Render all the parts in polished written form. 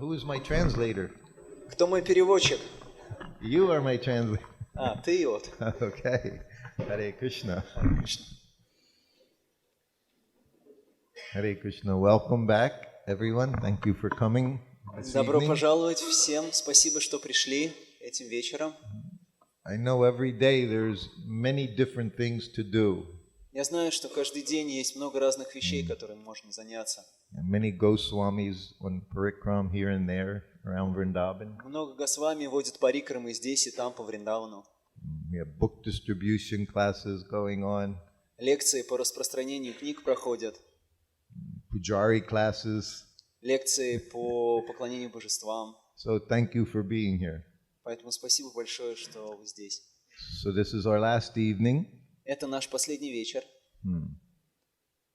who is my translator? Кто мой переводчик? You are my translator. Ты вот. Okay. Hare Krishna. Hare Krishna. Welcome back, everyone. Thank you for coming this Добро evening. пожаловать всем. Спасибо, что пришли этим вечером. I know every day there's many different things to do. Я знаю, что каждый день есть много разных вещей, которыми можно заняться. And many Goswamis on parikram here and there around Vrindavan. Много Госвами водят парикрамы здесь и там по Вриндавану. We have book distribution classes going on, Лекции по распространению книг проходят. pujari classes. Лекции по поклонению божествам. So thank you for being here. Поэтому спасибо большое, что вы здесь. So this is our last evening. Это наш последний вечер.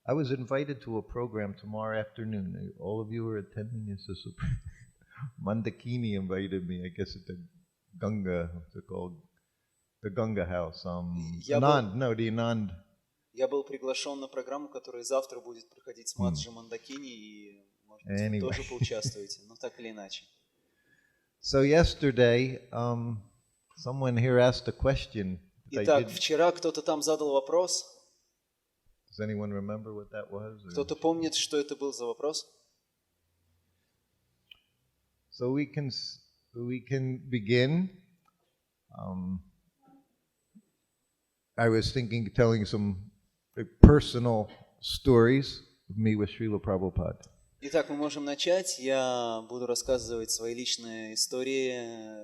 I was invited to a program tomorrow afternoon. All of you are attending. It's a Mandakini invited me. I guess at the Ganga, what's it called? The Ganga house. The Anand. Я был приглашен на программу, которая завтра будет проходить с Маджи Мандакини, и, может быть, вы тоже поучаствуете, но так или иначе. So yesterday, someone here asked a question. Итак, вчера кто-то там задал вопрос. Does anyone remember what that was? Кто-то помнит, что это был за вопрос? So we can begin. I was thinking, telling some personal stories of me with Shrile Prabhupade. Итак, мы можем начать. Я буду рассказывать свои личные истории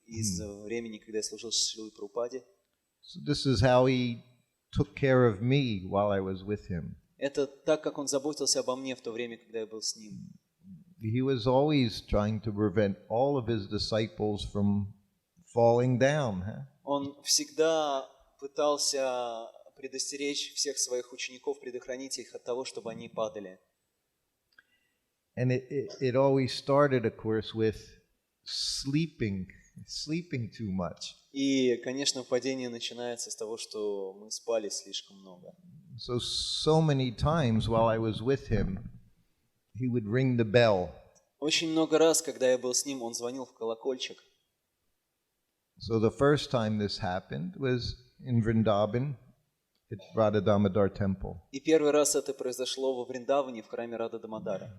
из времени, когда я служил с Шрилой Прабхупаде. So this is how he took care of me while I was with him. Это так, как он заботился обо мне в то время, когда я был с ним. He was always trying to prevent all of his disciples from falling down. Он всегда пытался предостеречь всех своих учеников, предохранить их от того, чтобы они падали. And it always started, of course, with sleeping too much. И, конечно, падение начинается с того, что мы спали слишком много. So many times while I was with him, he would ring the bell. Очень много раз, когда я был с ним, он звонил в колокольчик. So the first time this happened was in Vrindavan at Radha Damodar Temple. И первый раз это произошло во Вриндаване в храме Рада Дамодара.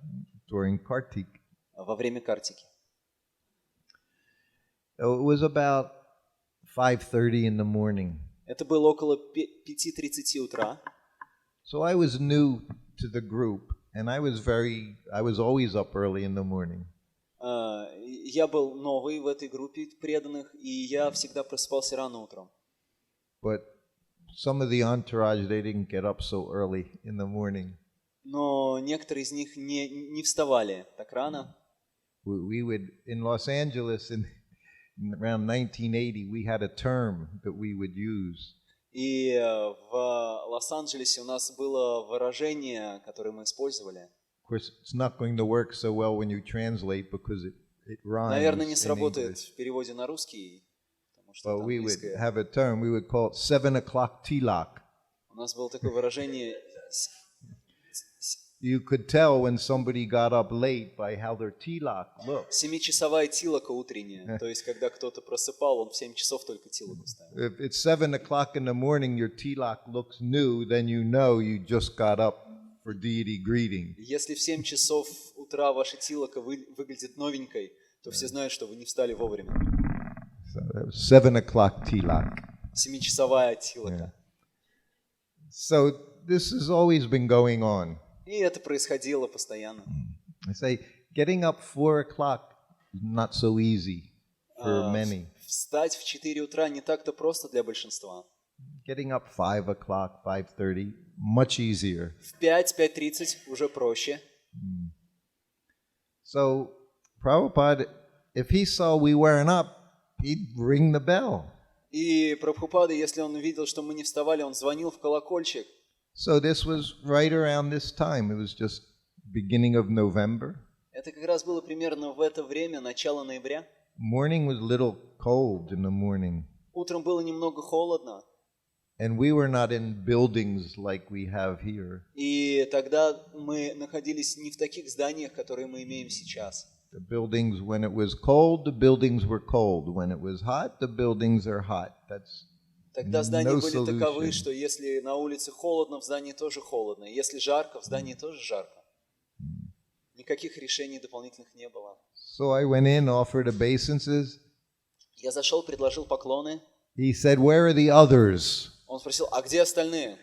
During Kartik. Во время Картики. It was about 5:30 in the morning. Это было около 5:30 утра. So I was new to the group, and I was always up early in the morning. Я был новый в этой группе преданных, и я всегда просыпался рано утром. But some of the entourage, they didn't get up so early in the morning. Но некоторые из них не вставали так рано. We would in Los Angeles around 1980, we had a term that we would use. И в Лос-Анджелесе у нас было выражение, которое мы использовали. Of course, it's not going to work so well when you translate because it rhymes. Наверное, не сработает в переводе на русский, потому что we would have a term. We would call it 7 o'clock tilak. У нас было такое выражение. You could tell when somebody got up late by how their tilak looked. 7-часовая тилака утренняя. То есть, когда кто-то просыпал, он в 7 часов только тилаку ставил. If it's 7 o'clock in the morning, your tilak looks new, then you know you just got up for deity greeting. Если в 7 часов утра ваша тилака выглядит новенькой, то все знают, что вы не встали вовремя. So that was 7 o'clock tilak. 7-часовая тилака. So this has always been going on. И это происходило постоянно. I say getting up 4 o'clock is not so easy for many. Встать в 4 утра не так-то просто для большинства. Getting up 5 o'clock, 5:30, much easier. В 5-5:30 уже проще. So Prabhupada, if he saw we weren't up, he'd ring the bell. И Прабхупада, если он увидел, что мы не вставали, он звонил в колокольчик. So this was right around this time. It was just beginning of November. Это как раз было примерно в это время, начало ноября. Morning was a little cold in the morning. Утром было немного холодно. And we were not in buildings like we have here. И тогда мы находились не в таких зданиях, которые мы имеем сейчас. The buildings, when it was cold, the buildings were cold. When it was hot, the buildings are hot. That's Тогда здания no были таковы, solution. что если на улице холодно, в здании тоже холодно. Если жарко, в здании тоже жарко. Никаких решений дополнительных не было. So I went in, offered obeisances. Я зашел, предложил поклоны. He said, "Where are the others?" Он спросил, а где остальные?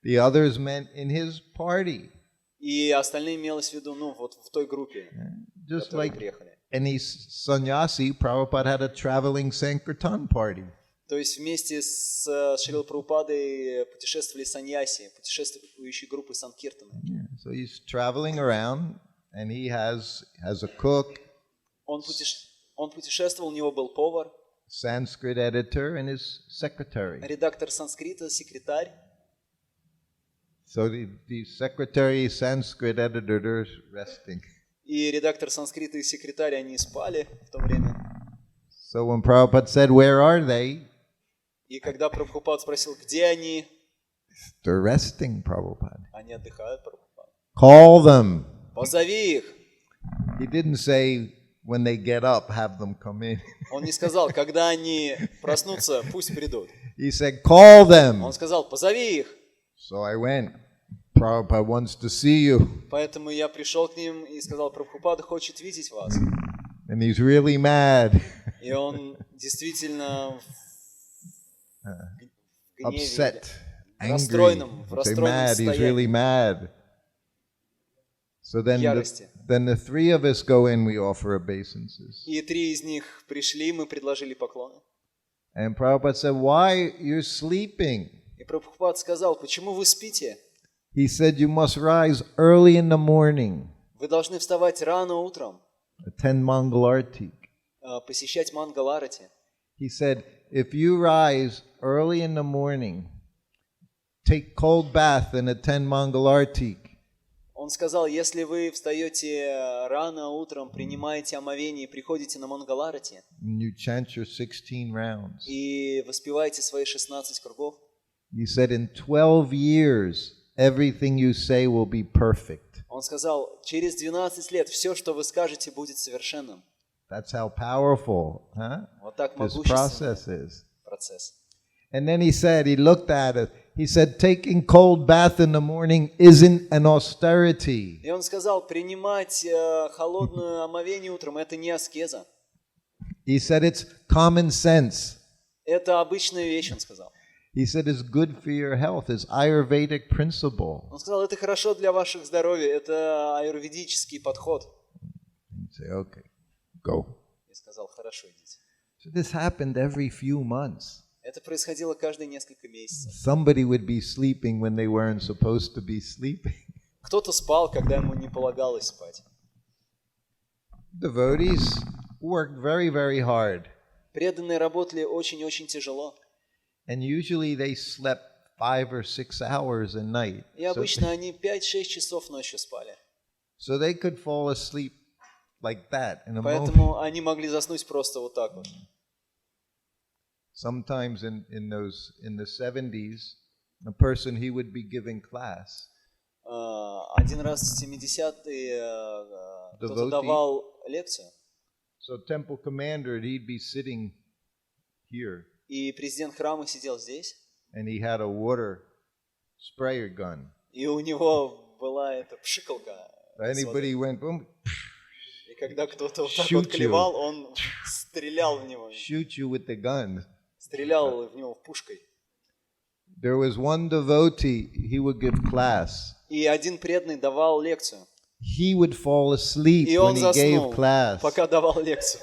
The others meant in his party. И остальные имелось в виду, ну, вот в той группе, Just которые like приехали. any sannyasi, Prabhupada had a traveling Sankirtan party. То есть вместе с Шрилой Прабхупадой путешествовали саньяси, путешествующие группы Санкиртаны. Yeah. So he's traveling around, and he has a cook, Он путешествовал, у него был повар, Sanskrit editor, and his secretary. редактор санскрита, секретарь. So the secretary, Sanskrit editor, they're resting. И редактор санскрита и секретарь, они спали в то время. So when Prabhupada said, "Where are they?" И когда Прабхупад спросил, где они, They're resting, Prabhupada. они отдыхают, Прабхупад. Call them. Позови их. He didn't say, when they get up, have them come in. Он не сказал, когда они проснутся, пусть придут. He said, call them. Он сказал, позови их. So I went. Prabhupada wants to see you. Поэтому я пришел к ним и сказал, Прабхупада хочет видеть вас. And he's really mad. И он действительно в гневе, Upset. в Angry. расстроенном Say mad. He's really состоянии, mad. So then ярости. the three of us go in, we offer obeisances. И 3 из них пришли, мы предложили поклоны. And Prabhupada said, why you're sleeping? И Прабхупад сказал, почему вы спите? He said, you must rise early in the morning, Вы должны вставать рано утром, attend Mangalarti. посещать Мангаларати. He said, if you rise early in the morning, take cold bath and attend Mangalarti, Он сказал, если вы встаете рано утром, принимаете омовение и приходите на Мангаларати and you chant your 16 rounds. и воспеваете свои 16 кругов, He said, in 12 years, everything you say will be perfect. он сказал, через 12 лет все, что вы скажете, будет совершенным. That's how powerful, huh? Вот так This могущественный process is. процесс. And then he said, he looked at it. He said, taking cold bath in the morning isn't an austerity. И он сказал, принимать холодное омовение утром – это не аскеза. He said, it's common sense. Это обычная вещь, он сказал. He said, it's good for your health. It's Ayurvedic principle. Он сказал, это хорошо для вашего здоровья, это аюрведический подход. You say, okay, go. Я сказал, хорошо, идите. So this happened every few months. Это происходило каждые несколько месяцев. Somebody would be sleeping when they weren't supposed to be sleeping. Кто-то спал, когда ему не полагалось спать. Devotees worked very, very hard. Преданные работали очень-очень тяжело. And usually they slept 5 or 6 hours a night. И обычно они 5-6 часов ночью спали. So they could fall asleep like that in a moment. Поэтому они могли заснуть просто вот так вот. Sometimes in the 70s, a person, he would be giving class. Один раз в 70-е кто-то давал лекцию, So temple commander, he'd be sitting here, и президент храма сидел здесь, and he had a water sprayer gun. и у него была эта пшикалка. Anybody went boom, И когда кто-то вот так вот клевал, он стрелял в него. shoot you with the gun. Стрелял в него пушкой. There was one devotee, he would give class. И один преданный давал лекцию. He would fall asleep И when он he gave заснул, class. пока давал лекцию.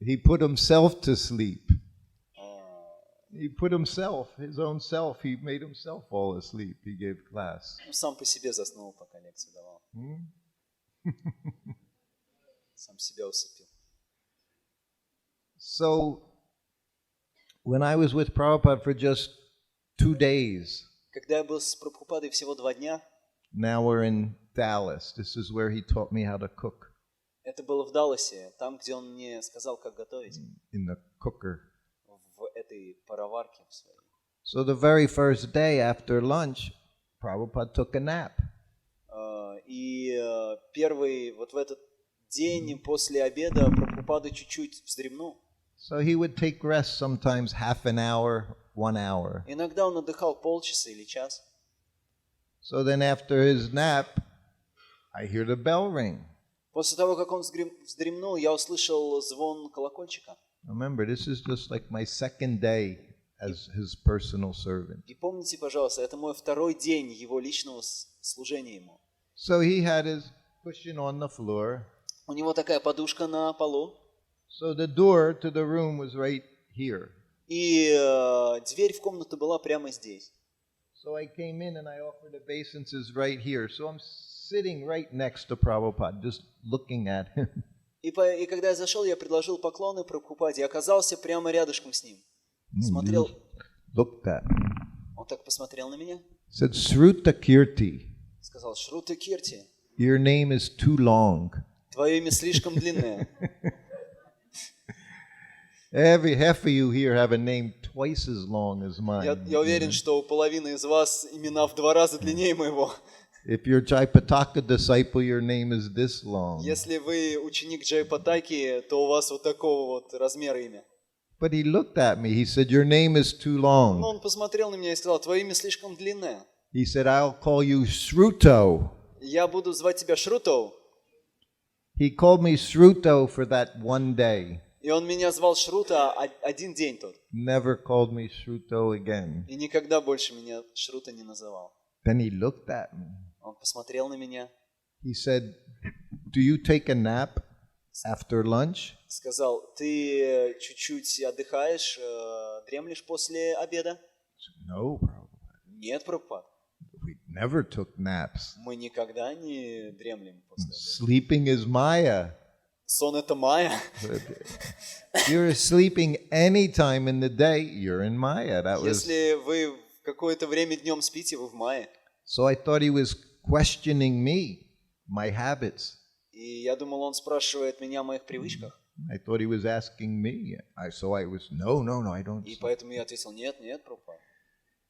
He put himself to sleep. He put himself, his own self, he made himself fall asleep. He gave class. Сам по себе заснул, пока лекцию давал. Сам себя усыпил. So, when I was with Prabhupada for just 2 days, Когда я был с Прабхупадой всего 2 дня, now we're in Dallas. This is where he taught me how to cook это было в Далласе, там, где он мне сказал, как готовить, in the cooker. в этой пароварке в своей. So the very first day after lunch, Prabhupada took a nap. И первый, вот в этот день после обеда Прабхупада чуть-чуть вздремнул. So he would take rest sometimes half an hour, 1 hour. Иногда он отдыхал полчаса или час. So then after his nap, I hear the bell ring. После того, как он вздремнул, я услышал звон колокольчика. Remember, this is just like my second day as his personal servant. И помните, пожалуйста, это мой второй день его личного служения ему. So he had his cushion on the floor. У него такая подушка на полу. So the door to the room was right here. И дверь в комнату была прямо здесь. So I came in and I offered obeisances right here. So I'm sitting right next to Prabhupada, just looking at him. И когда я зашел, я предложил поклоны Прабхупаде, и оказался прямо рядышком с ним. Смотрел. Looked at me. Он так посмотрел на меня. Said, Шрутакирти, Сказал: Шрутакирти, your name is too long. твое имя слишком длинное. Half of you here have a name twice as long as mine. Я уверен, что у половины из вас имена в 2 раза длиннее моего. If you're Jaipataka disciple, your name is this long. Если вы ученик Джайпатаки, то у вас вот такого вот размера имя. But he looked at me. He said, your name is too long. Но он посмотрел на меня и сказал: твое имя слишком длинное. He said, I'll call you Shruto. Я буду звать тебя Шруто. He called me Shruto for that one day. И он меня звал Шрута один день тот. Never called me Shruto again. И никогда больше меня Шрута не называл. Then he looked at me. Он посмотрел на меня. He said, do you take a nap after lunch? Сказал: ты чуть-чуть отдыхаешь, дремлешь после обеда? No, Prabhupada. Нет, Прабхупад. We never took naps. Мы никогда не дремлем после обеда. Sleeping is Maya. Сон — это Майя. If you're sleeping any time in the day, you're in Maya. That was. Если вы в какое-то время днем спите, вы в Майе. So I thought he was questioning me, my habits. И я думал, он спрашивает меня о моих привычках. I thought he was asking me. So I was, no, I don't. И поэтому я ответил: нет, Прабхупад.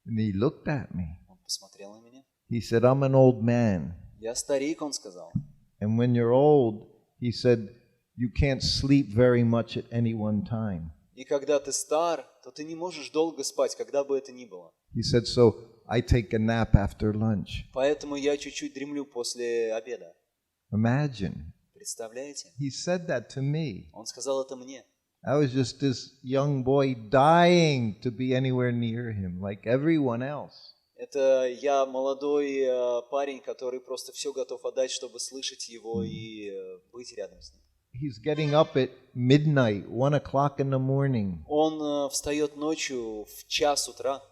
And he looked at me. Он посмотрел на меня. He said, I'm an old man. Я старик, он сказал. And when you're old, he said, you can't sleep very much at any one time. И когда ты стар, то ты не можешь долго спать, когда бы это ни было. He said, so I take a nap after lunch. Поэтому я чуть-чуть дремлю после обеда. Imagine. Представляете? He said that to me. Он сказал это мне. I was just this young boy dying to be anywhere near him, like everyone else. Это я молодой парень, который просто все готов отдать, чтобы слышать его и быть рядом с ним. He's getting up at midnight, 1 o'clock in the morning. Он встает ночью в 1 утра.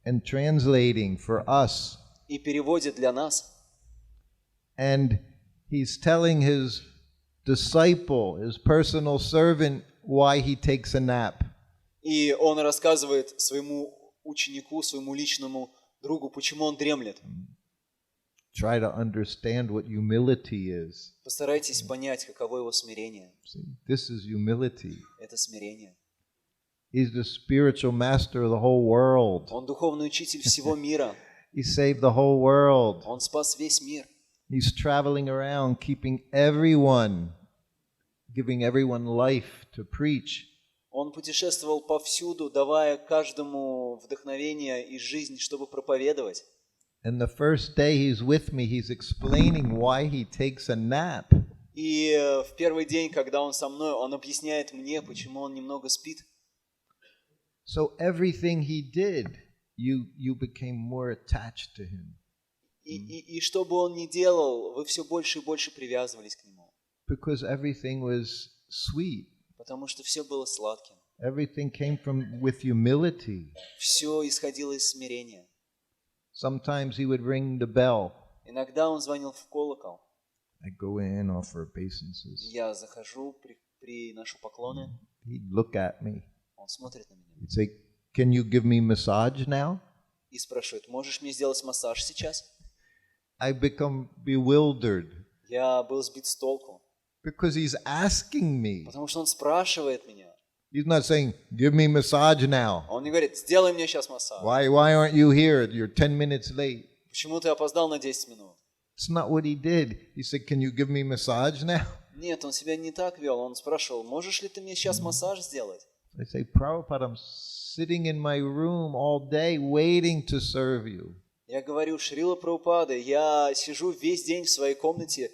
And translating for us. И переводит для нас. And he's telling his disciple, his personal servant, why he takes a nap. И он рассказывает своему ученику, своему личному другу, почему он дремлет. Try to understand what humility is. Постарайтесь понять, каково его смирение. See, this is humility. Это смирение. He's the spiritual master of the whole world. Он духовный учитель всего мира. He saved the whole world. Он спас весь мир. He's traveling around, keeping everyone, giving everyone life to preach. Он путешествовал повсюду, давая каждому вдохновение и жизнь, чтобы проповедовать. And the first day he's with me, he's explaining why he takes a nap. И в первый день, когда он со мной, он объясняет мне, почему он немного спит. So everything he did, you became more attached to him. И что бы он ни делал, вы все больше и больше привязывались к нему. Because everything was sweet. Потому что все было сладким. Everything came from with humility. Все исходило из смирения. Sometimes he would ring the bell. Иногда он звонил в колокол. I go in, offer obeisances. Я захожу, приношу поклоны. He'd look at me. Он смотрит на меня. He'd say, "Can you give me massage now?" И спрашивает: можешь мне сделать массаж сейчас? I become bewildered. Я был сбит с толку. Because he's asking me. Потому что он спрашивает меня. He's not saying, "Give me massage now." Он не говорит: сделай мне сейчас массаж. Why aren't you here? You're 10 minutes late. Почему ты опоздал на 10 минут? That's not what he did. He said, "Can you give me massage now?" Нет, он себя не так вел. Он спрашивал, можешь ли ты мне сейчас массаж сделать? I say, Prabhupada, I'm sitting in my room all day waiting to serve you. Я говорю, Шрила Прабхупаде, я сижу весь день в своей комнате,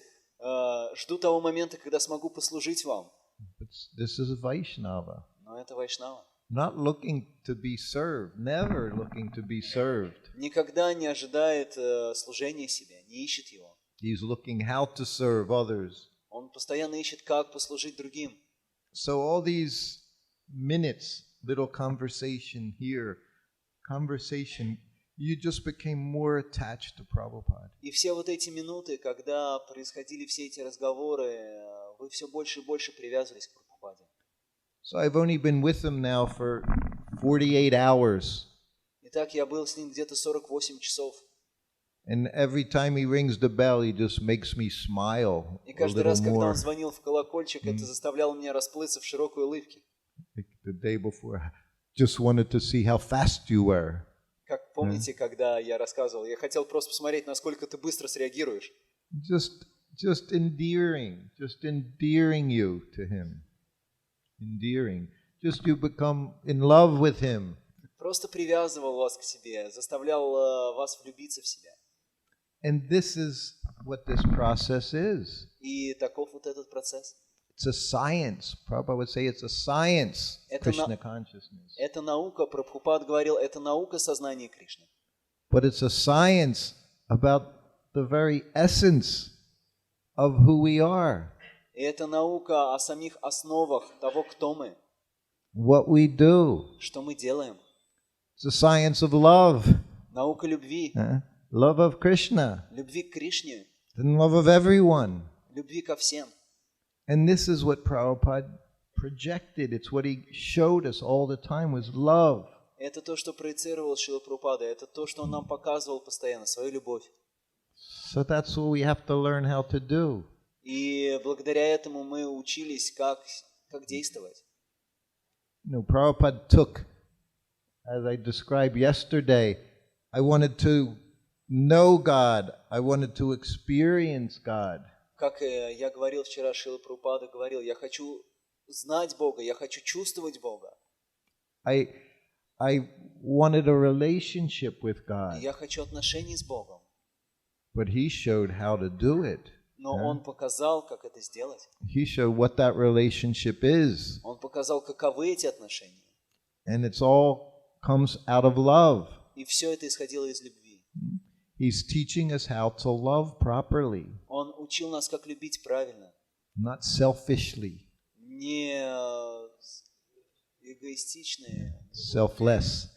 жду того момента, когда смогу послужить вам. But this is Vaishnava. Но это вайшнава. Not looking to be served, never looking to be served. Никогда не ожидает служения себе, не ищет его. He's looking how to serve others. Он постоянно ищет, как послужить другим. So all these minutes, little conversation here, conversation, you just became more attached to Prabhupada. И все вот эти минуты, когда происходили все эти разговоры, вы все больше и больше привязывались к Прабхупаде. So I've only been with him now for 48 hours. Итак, я был с ним где-то 48 часов. And every time he rings the bell, he just makes me smile И a каждый little раз, когда more. он звонил в колокольчик, это заставляло меня расплыться в широкой улыбке. Like the day before, I just wanted to see how fast you were. Как помните, когда я рассказывал, я хотел просто посмотреть, насколько ты быстро среагируешь. Just endearing you to him. Endearing. Just you become in love with him. Просто привязывал вас к себе, заставлял вас влюбиться в себя. And this is what this process is. И таков вот этот процесс. It's a science. Prabhupada would say it's a science, Krishna consciousness. Это наука, Прабхупад говорил, это наука сознания Кришны. But it's a science about the very essence of who we are. И это наука о самих основах того, кто мы, What we do. что мы делаем. It's a science of love. Наука любви. Love of Krishna. Любви к Кришне. And love of everyone. Любви ко всем. And this is what Prabhupada projected. It's what he showed us all the time was love. Это то, что проецировал Шрила Прабхупада. Это то, что он нам показывал постоянно, свою любовь. So that's what we have to learn how to do. И благодаря этому мы учились, как действовать. Prabhupada took, as I described yesterday, I wanted to know God. I wanted to experience God. Как я говорил вчера, Шрила Прабхупада говорил, я хочу знать Бога, я хочу чувствовать Бога. I wanted a relationship with God. Я хочу отношений с Богом. But he showed how to do it. Но он показал, как это сделать. He showed what that relationship is. Он показал, каковы эти отношения. And it's all comes out of love. И все это исходило из любви. He's teaching us how to love properly. Он учил нас, как любить правильно. Not selfishly. Не эгоистичные. Selfless,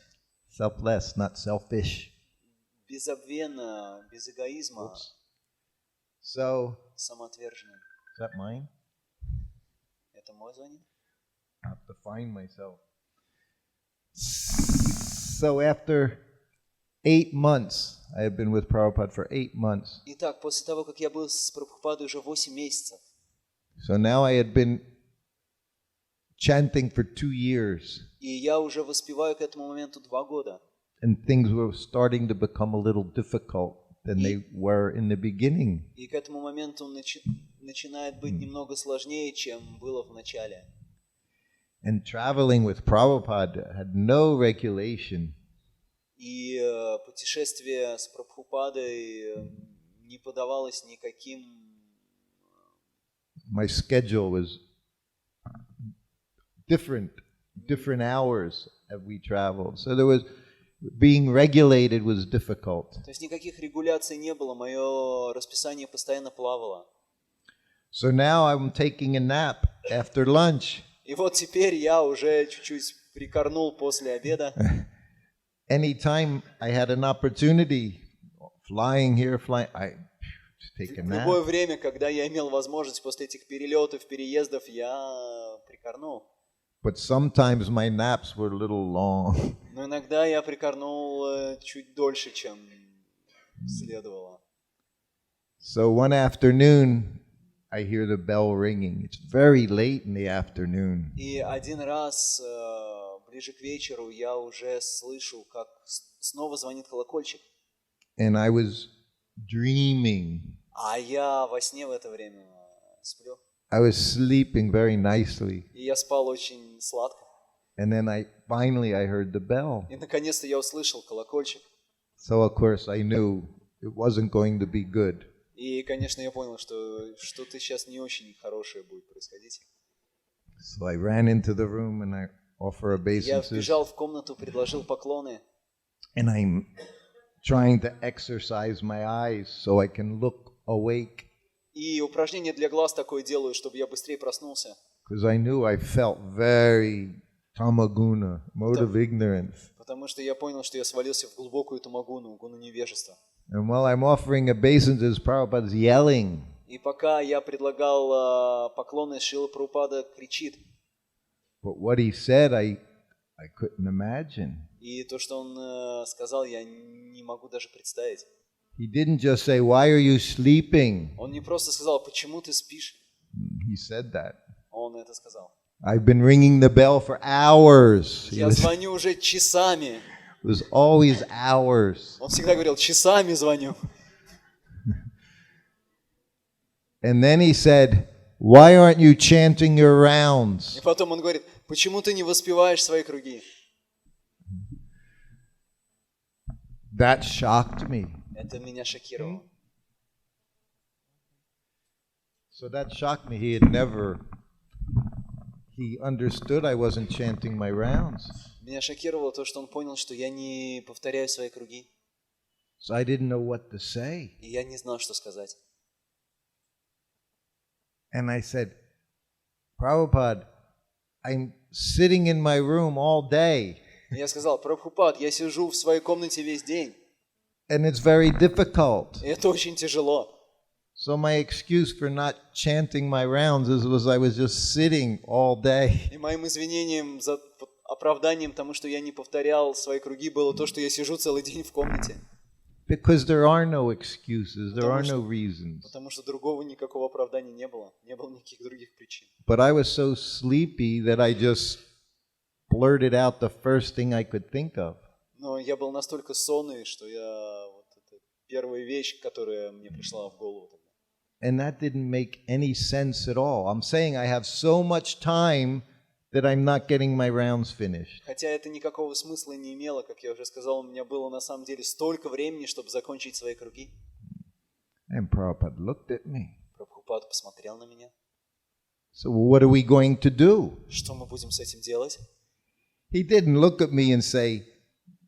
not selfish. Безобвенно, без эгоизма. So, самоотверженным. Is that mine? Это мой звонит? I have to find myself. So after 8 months, I have been with Prabhupada for 8 months. Итак, после того, как я был с Прабхупадой уже 8 месяцев. So now I had been chanting for 2 years. И я уже воспеваю к этому моменту 2 года. And things were starting to become a little difficult than they were in the beginning. И к этому моменту начинает быть немного сложнее, чем было в начале. And traveling with Prabhupada had no regulation. И путешествие с Прабхупадой не поддавалось никаким. My schedule was different hours as we traveled. So there was being regulated was difficult. То есть никаких регуляций не было, мое расписание постоянно плавало. So now I'm taking a nap after lunch. И вот теперь я уже чуть-чуть прикорнул после обеда. Anytime I had an opportunity, flying here, I take a В nap. любое время, когда я имел возможность после этих перелетов, переездов, я прикорнул. But sometimes my naps were a little long. Но иногда я прикорнул чуть дольше, чем следовало. So one afternoon, I hear the bell ringing. It's very late in the afternoon. И один раз, ближе к вечеру, я уже слышу, как снова звонит колокольчик. And I was dreaming А я во сне в это время сплю. I was sleeping very nicely. И я спал очень сладко. And then finally I heard the bell. И наконец-то я услышал колокольчик. So of course I knew it wasn't going to be good. И, конечно, я понял, что что-то сейчас не очень хорошее будет происходить. So I ran into the room and I offer Я obeisances. вбежал в комнату, предложил поклоны. And I'm trying to exercise my eyes so I can look awake. И упражнение для глаз такое делаю, чтобы я быстрее проснулся. Because I knew I felt very tamaguna, mode of ignorance. Потому что я понял, что я свалился в глубокую тамагуну, гуну невежества. And while I'm offering obeisances, Prabhupada's yelling. И пока я предлагал поклоны, Шрила Прабхупада кричит. But what he said, I couldn't imagine. И то, что он сказал, я не могу даже представить. He didn't just say, "Why are you sleeping?" Он не просто сказал, почему ты спишь? He said that. Он это сказал. I've been ringing the bell for hours. Я звоню уже часами. It was always hours. Он всегда говорил, часами звоню. And then he said, "Why aren't you chanting your rounds?" И потом он говорит, почему ты не воспеваешь свои круги? That shocked me. Это меня шокировало. So that shocked me. He understood I wasn't chanting my rounds. Меня шокировало то, что он понял, что я не повторяю свои круги. So I didn't know what to say. И я не знал, что сказать. And I said, "Prabhupada, I'm sitting in my room all day. И я сказал, Прабхупад, я сижу в своей комнате весь день. And it's very difficult." И это очень тяжело. So my excuse for not chanting my rounds was I was just sitting all day. И моим извинением, оправданием тому, что я не повторял свои круги, было то, что я сижу целый день в комнате. Because there are no excuses, there are no reasons. Потому что другого никакого оправдания не было никаких других причин. But I was so sleepy that I just blurted out the first thing I could think of. Но я был настолько сонный, что это первая вещь, которая мне пришла в голову тогда. And that didn't make any sense at all. I'm saying I have so much time that I'm not getting my rounds finished. Хотя это никакого смысла не имело, как я уже сказал, у меня было на самом деле столько времени, чтобы закончить свои круги. And Prabhupada looked at me. Прабхупад посмотрел на меня. So what are we going to do? Что мы будем с этим делать? He didn't look at me and say,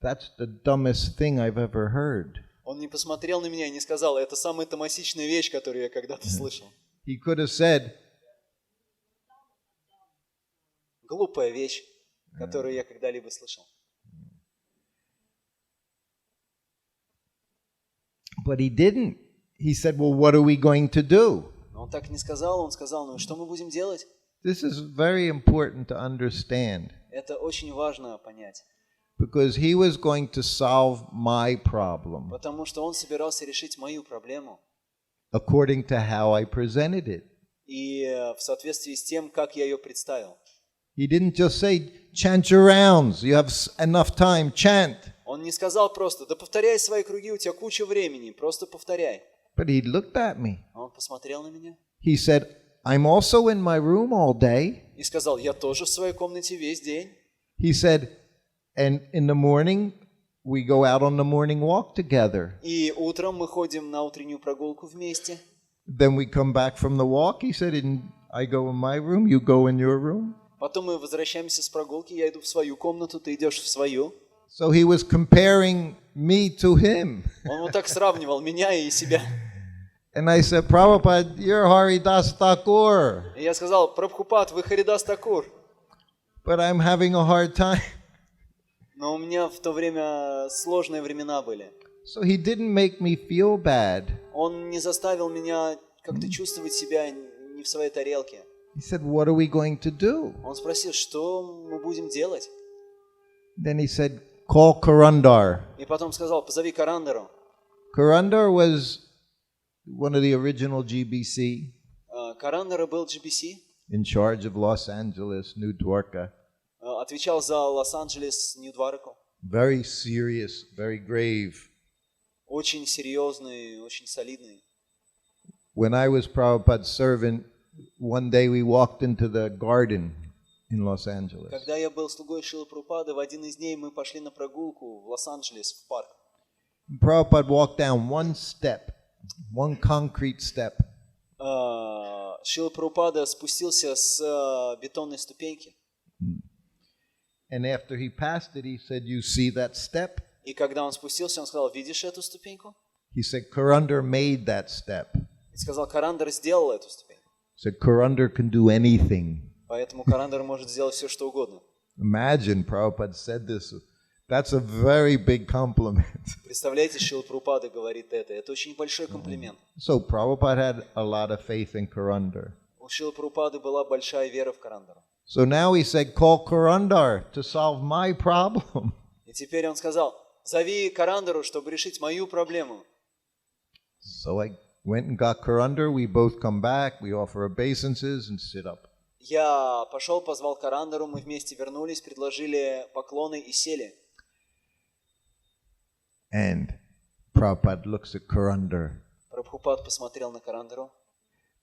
"That's the dumbest thing I've ever heard." Он не посмотрел на меня и не сказал, это самая томасичная вещь, которую я когда-то слышал. He could have said, Глупая вещь, которую я когда-либо слышал. but he didn't. He said, "Well, what are we going to do?" Но он так не сказал, он сказал, ну что мы будем делать? This is very important to understand Это очень важно понять, because he was going to solve my problem потому что он собирался решить мою проблему. according to how I presented it. И в соответствии с тем, как я ее представил. He didn't just say, "Chant your rounds. You have enough time. Chant." Он не сказал просто, да повторяй свои круги, у тебя куча времени, просто повторяй. But he looked at me. А он посмотрел на меня He said, "I'm also in my room all day." и сказал, я тоже в своей комнате весь день. He said, "And in the morning, we go out on the morning walk together. И утром мы ходим на утреннюю прогулку вместе. Then we come back from the walk." He said, "And I go in my room, you go in your room." Потом мы возвращаемся с прогулки, я иду в свою комнату, ты идешь в свою. So he was comparing me to him. Он вот так сравнивал меня и себя. And I said, "Prabhupada, you're Haridas Thakur, И я сказал, Прабхупад, вы Харидас Такур. but I'm having a hard time." Но у меня в то время сложные времена были. So he didn't make me feel bad. Он не заставил меня как-то чувствовать себя не в своей тарелке. He said, "What are we going to do?" Он спросил, что мы будем делать? Then he said, "Call Karandar." И потом сказал, позови Карандару. Karandar was one of the original GBC Карандара был GBC, in charge of Los Angeles, New Dwarka. отвечал за Лос-Анджелес, Нью-Двараку. Very serious, very grave. Очень серьезный, очень солидный. when I was Prabhupada's servant, one day we walked into the garden in Los Angeles. Когда я был слугой Шрилы Прабхупады, в один из дней мы пошли на прогулку в Лос-Анджелес, в парк. Prabhupada walked down one step, one concrete step. Шрила Прабхупада спустился с бетонной ступеньки. And after he passed it, he said, "You see that step?" И когда он спустился, он сказал: видишь эту ступеньку? He said, "Kurandar made that step." И сказал: Карандар сделал эту ступеньку. He said, "Kurandar can do anything." Поэтому Карандар может сделать все, что угодно. Imagine Prabhupada said this. That's a very big compliment. Представляете, Шрила Прабхупада говорит это. Это очень большой комплимент. So Prabhupada had a lot of faith in Kurandar. У Шрилы Прабхупады была большая вера в Карандара. So now he said, "Call Kurandar to solve my problem." И теперь он сказал: зови Карандару, чтобы решить мою проблему. So I went and got Kurandar. We both come back. We offer obeisances and sit up. Я пошел, позвал Карандару, мы вместе вернулись, предложили поклоны и сели. And Prabhupada looks at Kurandar. Прабхупад посмотрел на Карандару.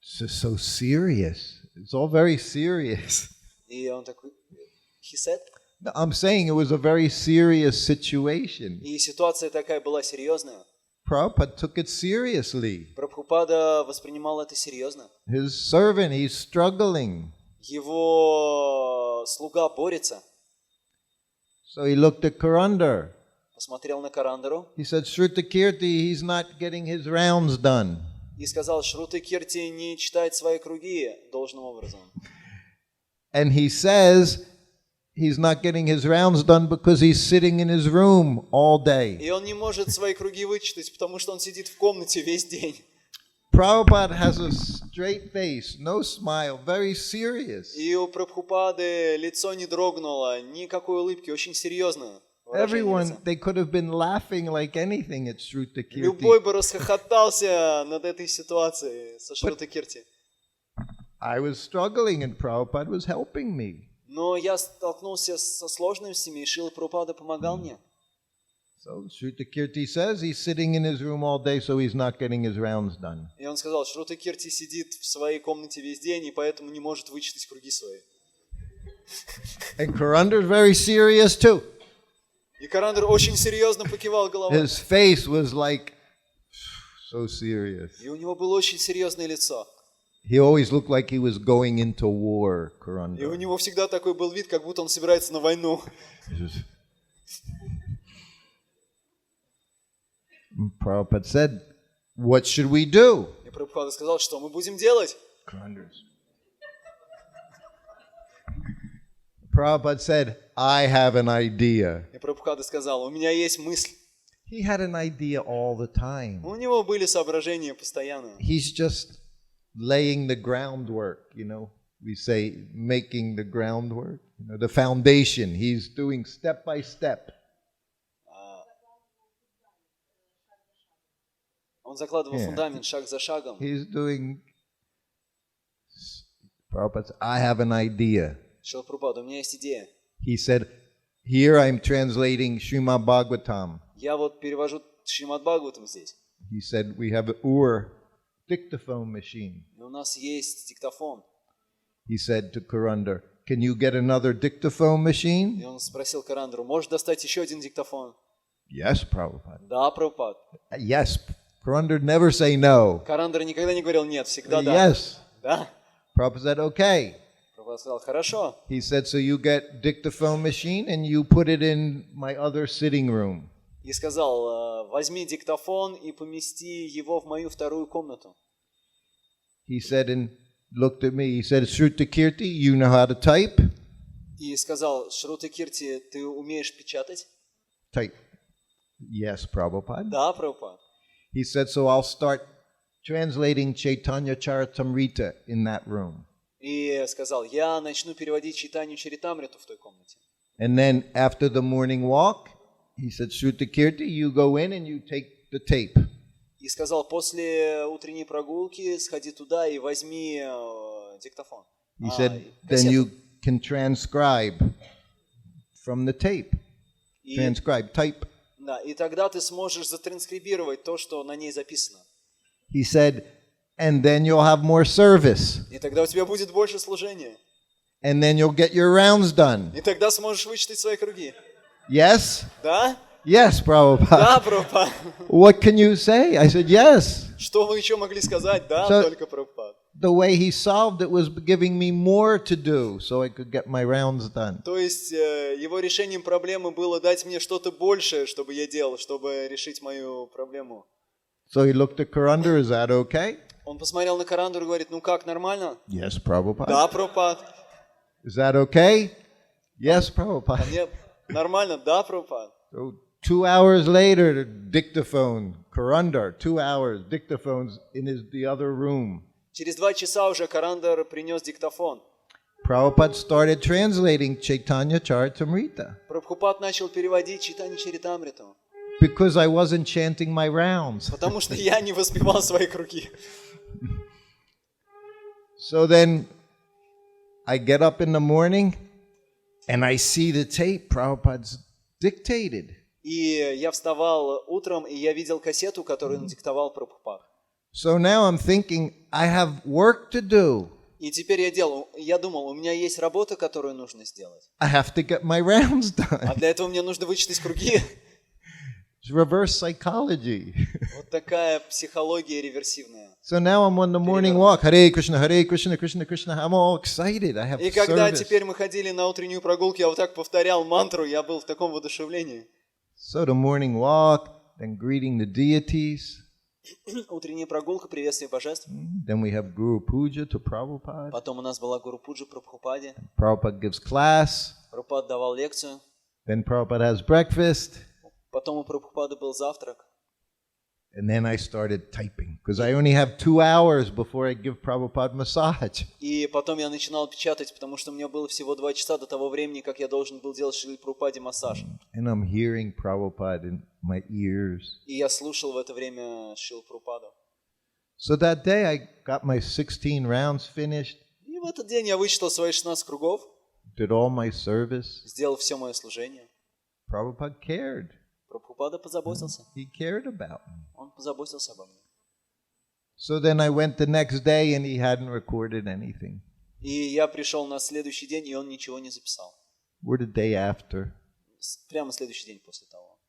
It's just so serious. It's all very serious. И он такой: he said? No, I'm saying it was a very serious situation. И ситуация такая была серьезная. Prabhupada took it seriously. Прабхупада воспринимал это серьезно. His servant, he's struggling. Его слуга борется. So he looked at Kurandar. Посмотрел на Карандару He said, "Шрутакирти, he's not getting his rounds done." и сказал: Шрутакирти не читает свои круги должным образом. And he says he's not getting his rounds done because he's sitting in his room all day. И он не может свои круги вычитать, потому что он сидит в комнате весь день. Prabhupada has a straight face, no smile, very serious. И у Прабхупады лицо не дрогнуло, никакой улыбки, очень серьезно. Everyone, they could have been laughing like anything at Shrutakirti. Любой бы расхохотался над этой ситуацией со Шрутакирти. I was struggling and Prabhupada was helping me. Но я столкнулся со сложностями, и Шрила Прабхупада помогал мне. So Shrutakirti says he's sitting in his room all day, so he's not getting his rounds done. И он сказал: Шрутакирти сидит в своей комнате весь день, и поэтому не может вычитать круги свои. And Kurandar's very serious too. И Карандар очень серьезно покивал головой. His face was like so serious. И у него было очень серьезное лицо. He always looked like he was going into war, И у Kurandar. него всегда такой был вид, как будто он собирается на войну. Prabhupada said, "What should we do?" И Прабхупада сказал: что мы будем делать? Prabhupada said, "I have an idea." И Прабхупада сказал: у меня есть мысль. He had an idea all the time. У него были соображения постоянно. He's just laying the groundwork, you know. We say making the groundwork, you know, the foundation. He's doing step by step. Он закладывал фундамент шаг за шагом. He's doing. Prabhupada said, "I have an idea." Шрила Прабхупада: у меня есть идея. He said, "Here I'm translating Srimad Bhagavatam." Я вот перевожу Шримад Бхагаватам здесь. He said, "We have an dictaphone machine." И у нас есть диктофон. He said to Kurandar, "Can you get another dictaphone machine?" И он спросил Карандару: можешь достать еще один диктофон? Yes, Prabhupada. Да, Прабхупад. Yes, Kurandar never say no. Карандар никогда не говорил нет, всегда да. Yes. Да. Prabhupada said, "Okay." Прабхупад сказал: хорошо. He said, "So you get dictaphone machine and you put it in my other sitting room." И сказал: возьми диктофон и помести его в мою вторую комнату. He said and looked at me. He said, "Shrutakirti, you know how to type?" И сказал: Шрутакирти, ты умеешь печатать? Type. Yes, Prabhupada. Да, Прабхупад. He said, "So I'll start translating Chaitanya Charitamrita in that room." И сказал: я начну переводить Чайтанью Чаритамриту в той комнате. And then after the morning walk, he said, "Shrutakirti, you go in and you take the tape." И сказал: после утренней прогулки сходи туда и возьми диктофон. He said, "Then you can transcribe from the tape." Transcribe, type. Да, и тогда ты сможешь затранскрибировать то, что на ней записано. He said, And then you'll have more service. И тогда у тебя будет больше служения. And then you'll get your rounds done. И тогда сможешь вычитать свои круги. Yes? Да? Yes, Prabhupada. Да, Прабхупад. What can you say? I said, yes. Что вы еще могли сказать? Да, So- только Прабхупад. The way he solved it was giving me more to do so I could get my rounds done. То есть его решением проблемы было дать мне что-то большее, чтобы я делал, чтобы решить мою проблему. So he looked at Karandar, is that okay? Он посмотрел на Каранду и говорит, ну как, нормально? Yes, Prabhupada. Да, Прабхупад. Is that okay? Yes, Prabhupada. Мне нормально? Да, Прабхупад. So 2 hours later, the dictaphone, Karandar, 2 hours, dictaphones in the other room. Через 2 часа уже Карандар принес диктофон. Prabhupada started translating Chaitanya Charitamrita Прабхупад начал переводить Чайтанья Чаритамриту, because I wasn't chanting my rounds. потому что я не воспевал свои круги. So then I get up in the morning and I see the tape Prabhupada's dictated. И я вставал утром, и я видел кассету, которую надиктовал Прабхупад. So now I'm thinking, I have work to do. И теперь я думал, у меня есть работа, которую нужно сделать. I have to get my rounds А done. для этого мне нужно вычитать круги. It's reverse psychology. Вот такая психология реверсивная. So now I'm on the morning walk. Hare Krishna, Krishna, Krishna. I'm all excited. I have И когда service. теперь мы ходили на утреннюю прогулку, я вот так повторял мантру, я был в таком воодушевлении. So the morning walk, then greeting the deities. Утренняя прогулка, приветствие божеств. Then we have Guru Puja to Prabhupada. Потом у нас была Гуру Пуджа Прабхупаде. Prabhupada gives class. Прабхупад давал лекцию. Then Prabhupada has breakfast. Потом у Прабхупады был завтрак. And then I started typing because I only have 2 hours before I give Prabhupada massage. И потом я начинал печатать, потому что у меня было всего 2 часа до того времени, как я должен был делать Шриле Прабхупаде массаж. And I'm hearing Prabhupada in my ears. И я слушал в это время Шрилу Прабхупаду. So that day I got my 16 rounds finished, И в этот день я вычитал свои 16 кругов, did all my service. сделал все мое служение. Prabhupada cared. Прабхупада позаботился. He cared about me. Он позаботился обо мне. So then I went the next day and he hadn't recorded anything. И я пришел на следующий день, и он ничего не записал. Or the day after. Прямо следующий день после того.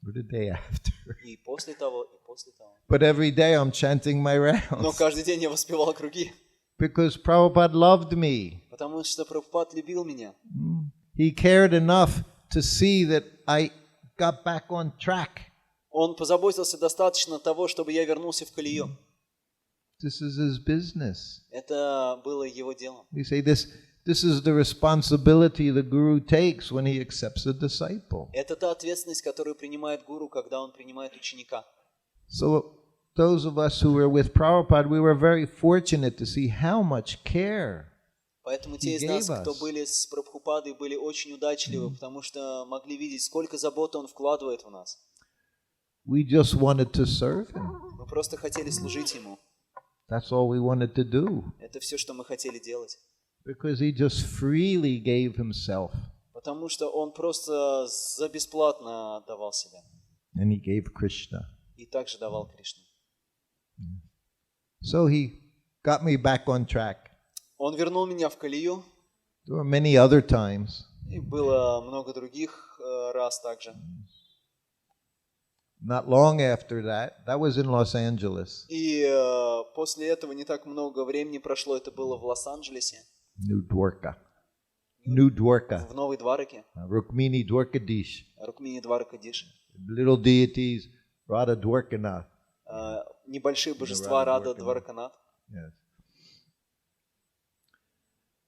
Or the day after. И после того, и после того. But every day I'm chanting my Но rounds. каждый день я воспевал круги, Because Prabhupada loved me. потому что Прабхупад любил меня. He cared enough to see that I got back on track. Он позаботился достаточно того, чтобы я вернулся в колею. This is his business. Это было его делом. We say this is the responsibility the guru takes when he accepts a disciple. Это та ответственность, которую принимает гуру, когда он принимает ученика. So those of us who were with Prabhupada, we were very fortunate to see how much care. Поэтому те из нас, кто были с Прабхупадой, были очень удачливы, потому что могли видеть, сколько заботы он вкладывает в нас. We just wanted to serve him. Мы просто хотели служить ему. That's all we wanted to do. Это все, что мы хотели делать. Because he just freely gave himself. Потому что он просто за бесплатно отдавал себя. And he gave Krishna. И также давал Кришну. So he got me back on track. Он вернул меня в колею. There were many other times. И было много других раз также. Not long after that was in Los Angeles. И после этого не так много времени прошло. Это было в Лос-Анджелесе. New Dwarka. В Новой Двараке. Rukmini Dwarkadish. Рукмини Дваракадиш. Little deities, Radha Dwarkanath. Небольшие божества Рада Двараканат. Yes.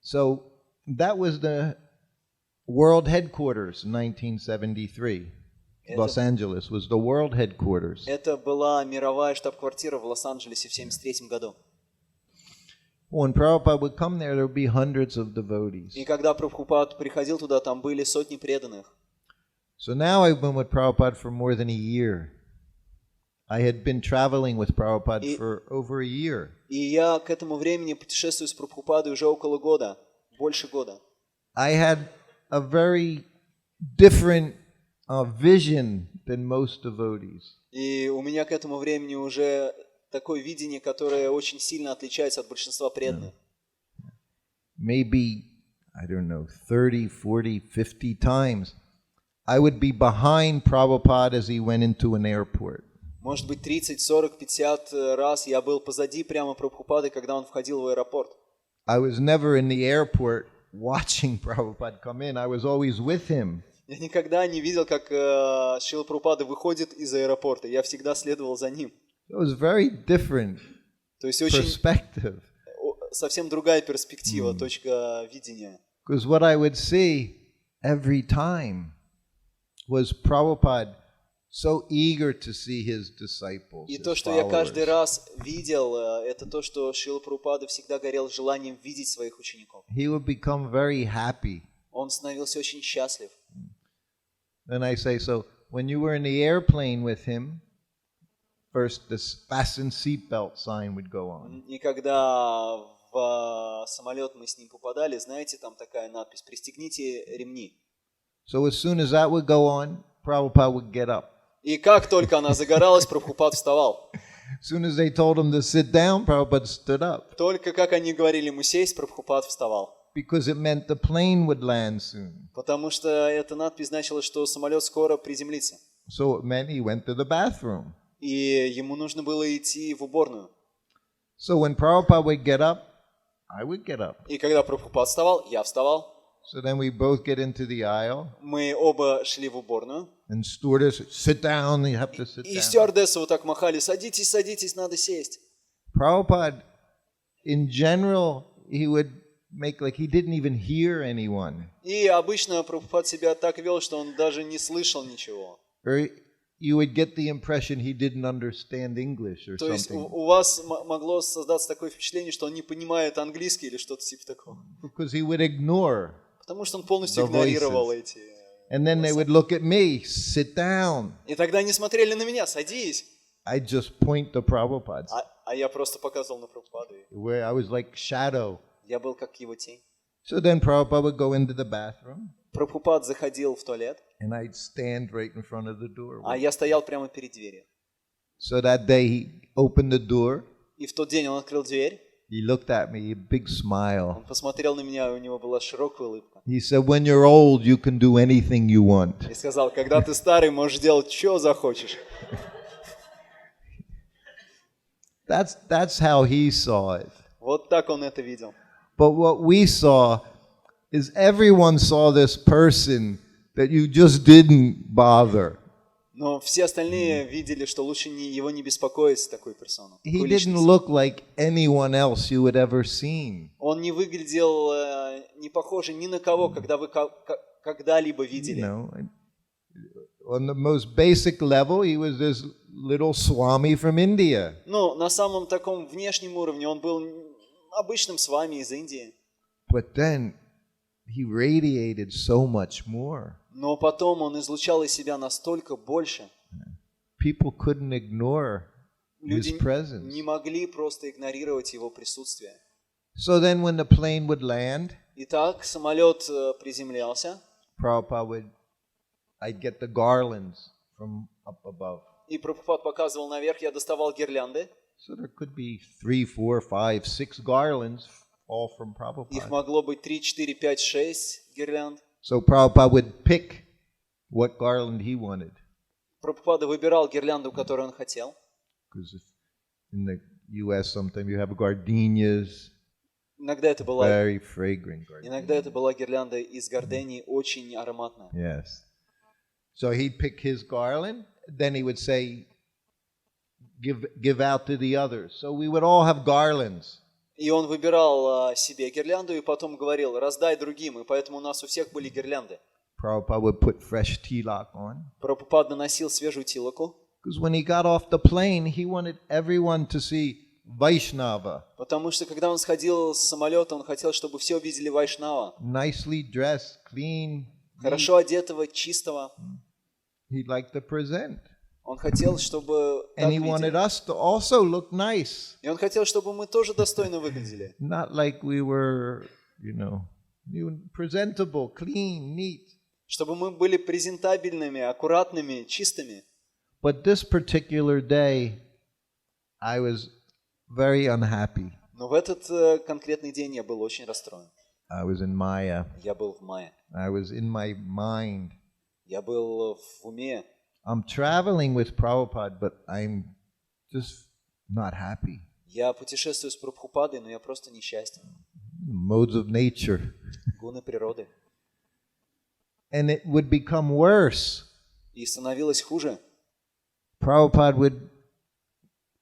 So that was the world headquarters in 1973. Los Angeles was the world headquarters. Это была мировая штаб-квартира в Лос-Анджелесе в 1973 году. When Prabhupada would come there would be hundreds of devotees. И когда Прабхупад приходил туда, там были сотни преданных. So now I've been with Prabhupada for more than a year. I had been traveling with Prabhupada for over a year. И я к этому времени путешествую с Прабхупадой уже около года, больше года. I had a very different vision than most devotees. И у меня к этому времени уже такое видение, которое очень сильно отличается от большинства преданных. Maybe, I don't know, 30, 40, 50 times, I would be behind Prabhupada as he went into an airport. Может быть, 30, 40, 50 раз я был позади прямо Прабхупады, когда он входил в аэропорт. I was never in the airport watching Prabhupada come in. I was always with him. Я никогда не видел, как Шрила Прабхупада выходит из аэропорта. Я всегда следовал за ним. It was very different То есть очень perspective. совсем другая перспектива, точка видения. Because what I would see every time was Prabhupada so eager to see his disciples, И his то, что я каждый followers. раз видел, это то, что Шрила Прабхупада всегда горел желанием видеть своих учеников. He would become very happy. Он становился очень счастлив. Then I say, so when you were in the airplane with him, first this fasten seatbelt sign would go on. И когда в самолет мы с ним попадали, знаете, там такая надпись «Пристегните ремни». So as soon as that would go on, Prabhupada would get up. И как только она загоралась, Прабхупад вставал. As soon as they told him to sit down, Prabhupada stood up. Только как они говорили ему сесть, Прабхупад вставал. Because it meant the plane would land soon. Потому что эта надпись значила, что самолет скоро приземлится. So it meant he went to the bathroom. И ему нужно было идти в уборную. So when Prabhupada would get up, I would get up. И когда Прабхупад вставал, я вставал. So then we both get into the aisle. Мы оба шли в уборную. And stewardess, sit down, you have to sit И down. стюардессы вот так махали: садитесь, садитесь, надо сесть. Prabhupada, in general, he would make like he didn't even hear anyone. И обычно Прабхупад себя так вел, что он даже не слышал ничего. Or you would get the impression he didn't understand English or То есть something. у вас могло создаться такое впечатление, что он не понимает английский или что-то типа такого. Because he would ignore. Потому что он полностью The игнорировал voices. эти. And then they would look at me, sit down. И тогда они смотрели на меня: садись. I'd just point to Prabhupada, А я просто показывал на Прабхупаду. where I was like shadow. Я был как его тень. So then Prabhupada would go into the bathroom, Прабхупад заходил в туалет, and I'd stand right in front of the door. а я стоял прямо перед дверью. So that day he opened the door, И в тот день он открыл дверь, he looked at me, a big smile. он посмотрел на меня, и у него была широкая улыбка. He said, when you're old, you can do anything you want. И сказал: когда ты старый, можешь делать, что захочешь. That's how he saw it. Вот так он это видел. But what we saw is everyone saw this person that you just didn't bother. Но все остальные видели, что лучше его не беспокоить с такой персоной. He didn't look like anyone else you had ever seen. Он не выглядел не похоже ни на кого, когда вы когда-либо You видели. know, on the most basic level, he was this little Swami from India. Ну, на самом таком внешнем уровне он был обычным с вами из Индии. But then he radiated so much more. Но потом он излучал из себя настолько больше. People couldn't ignore Люди his presence. не могли просто игнорировать его присутствие. So then when the plane would land, Итак, самолет приземлялся, Prabhupada I'd get the garlands from up above. и Прабхупад показывал наверх, я доставал гирлянды. So there could be 3, 4, 5, 6 garlands all from Их Prabhupada. могло быть 3, 4, 5, 6 гирлянд. So Prabhupada would pick what garland he wanted. Прабхупада выбирал гирлянду, которую он хотел. Because in the U.S. sometimes you have gardenias, Иногда это была very fragrant gardenia. гирлянда из гордений, очень ароматная. Yes. So he'd pick his garland, then he would say, give out to the others. So we would all have garlands. И он выбирал себе гирлянду и потом говорил: раздай другим. И поэтому у нас у всех были гирлянды. Prabhupada would put fresh tilak on. Прабхупад наносил свежую тилаку. Because when he got off the plane, he wanted everyone to see Vaishnava. Потому что когда он сходил с самолета, он хотел, чтобы все увидели Вайшнава. Nicely dressed, clean. Хорошо одетого, чистого. He'd like to present. Он хотел, чтобы так And he wanted видели. us to also look nice. И он хотел, чтобы мы тоже достойно выглядели. Not like we were, presentable, clean, neat. Чтобы мы были презентабельными, аккуратными, чистыми. But this particular day, I was very unhappy. Но в этот конкретный день я был очень расстроен. I was in Maya. Я был в мае. I was in my mind. Я был в уме. I'm traveling with Prabhupada, but I'm just not happy. Я путешествую с Прабхупадой, но я просто несчастен. Modes of nature. Гуны природы. And it would become worse. И становилось хуже.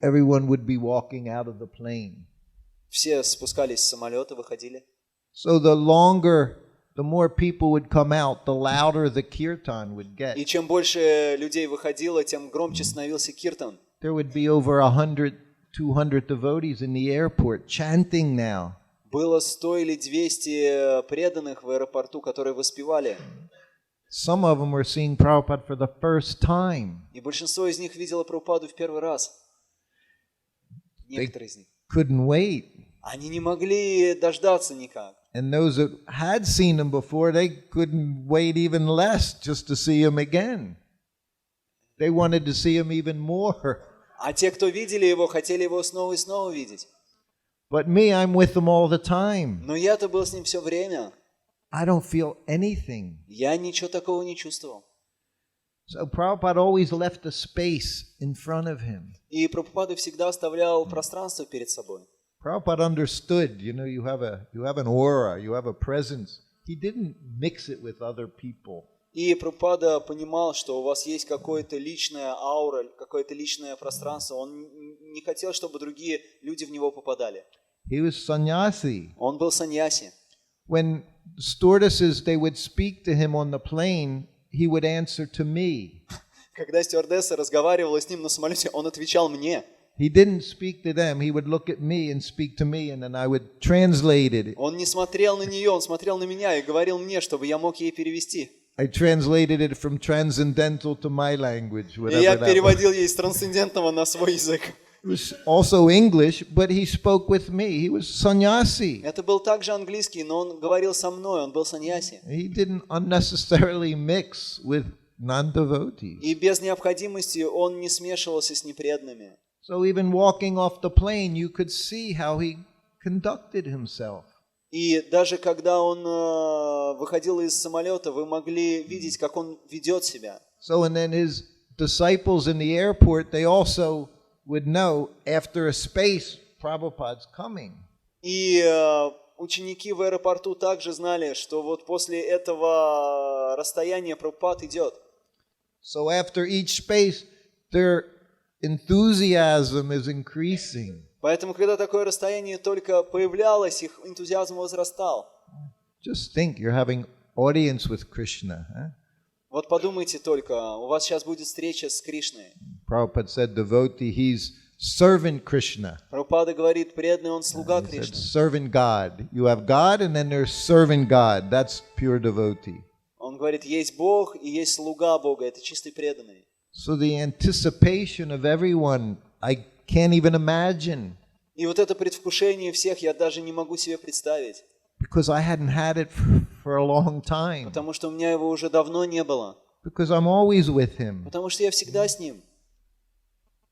Everyone would be walking out of the plane. Все спускались с самолета, выходили. So the more people would come out, the louder the kirtan would get. И чем больше людей выходило, тем громче становился киртан. There would be over 100, 200 devotees in the airport chanting now. Было 100 или 200 преданных в аэропорту, которые воспевали. Some of them were seeing Prabhupada for the first time. И большинство из них видело Прабхупаду в первый раз. Некоторые из них. Couldn't wait. Они не могли дождаться никак. And those that had seen him before, they couldn't wait even less just to see him again. They wanted to see him even more. А те, кто видели его, хотели его снова и снова видеть. But me, I'm with him all the time. Но я-то был с ним все время. I don't feel anything. Я ничего такого не чувствовал. So Prabhupada always left a space in front of him. И Прабхупада всегда оставлял пространство перед собой. Prabhupada understood, you have an aura, you have a presence. He didn't mix it with other people. И Прабхупада понимал, что у вас есть какое-то личная аура, какое-то личное пространство. Он не хотел, чтобы другие люди в него попадали. He was sannyasi. Он был саньяси. When stewardesses, they would speak to him on the plane, he would answer to me. Когда стюардесса разговаривала с ним на самолете, он отвечал мне. He didn't speak to them. He would look at me and speak to me, and then I would translate it. Он не смотрел на нее, он смотрел на меня и говорил мне, чтобы я мог ей перевести. I translated it from transcendental to my language, И whatever я that was. переводил ей с трансцендентного на свой язык. It was also English, but he spoke with me. He was sannyasi. Это был также английский, но он говорил со мной, он был саньяси. He didn't unnecessarily mix with non-devotees. И без необходимости он не смешивался с непреданными. So even walking off the plane, you could see how he conducted himself. И даже когда он выходил из самолета, вы могли видеть, как он ведет себя. So and then his disciples in the airport, they also would know after a space, Prabhupada's coming. И ученики в аэропорту также знали, что вот после этого расстояния Прабхупад идет. So after each space, their enthusiasm is increasing. Поэтому, когда такое расстояние только появлялось, их энтузиазм возрастал. Just think, you're having audience with Krishna. Huh? Вот подумайте только, у вас сейчас будет встреча с Кришной. Prabhupada said, devotee, he's servant Krishna. Прабхупада говорит, преданный он слуга He said, Кришны. servant God. You have God and then there's servant God. That's pure devotee. Он говорит, есть Бог и есть слуга Бога, это чистый преданный. So the anticipation of everyone, I can't even imagine. И вот это предвкушение всех я даже не могу себе представить. Because I hadn't had it for a long time. Потому что у меня его уже давно не было. Because I'm always with him. Потому что я всегда с ним.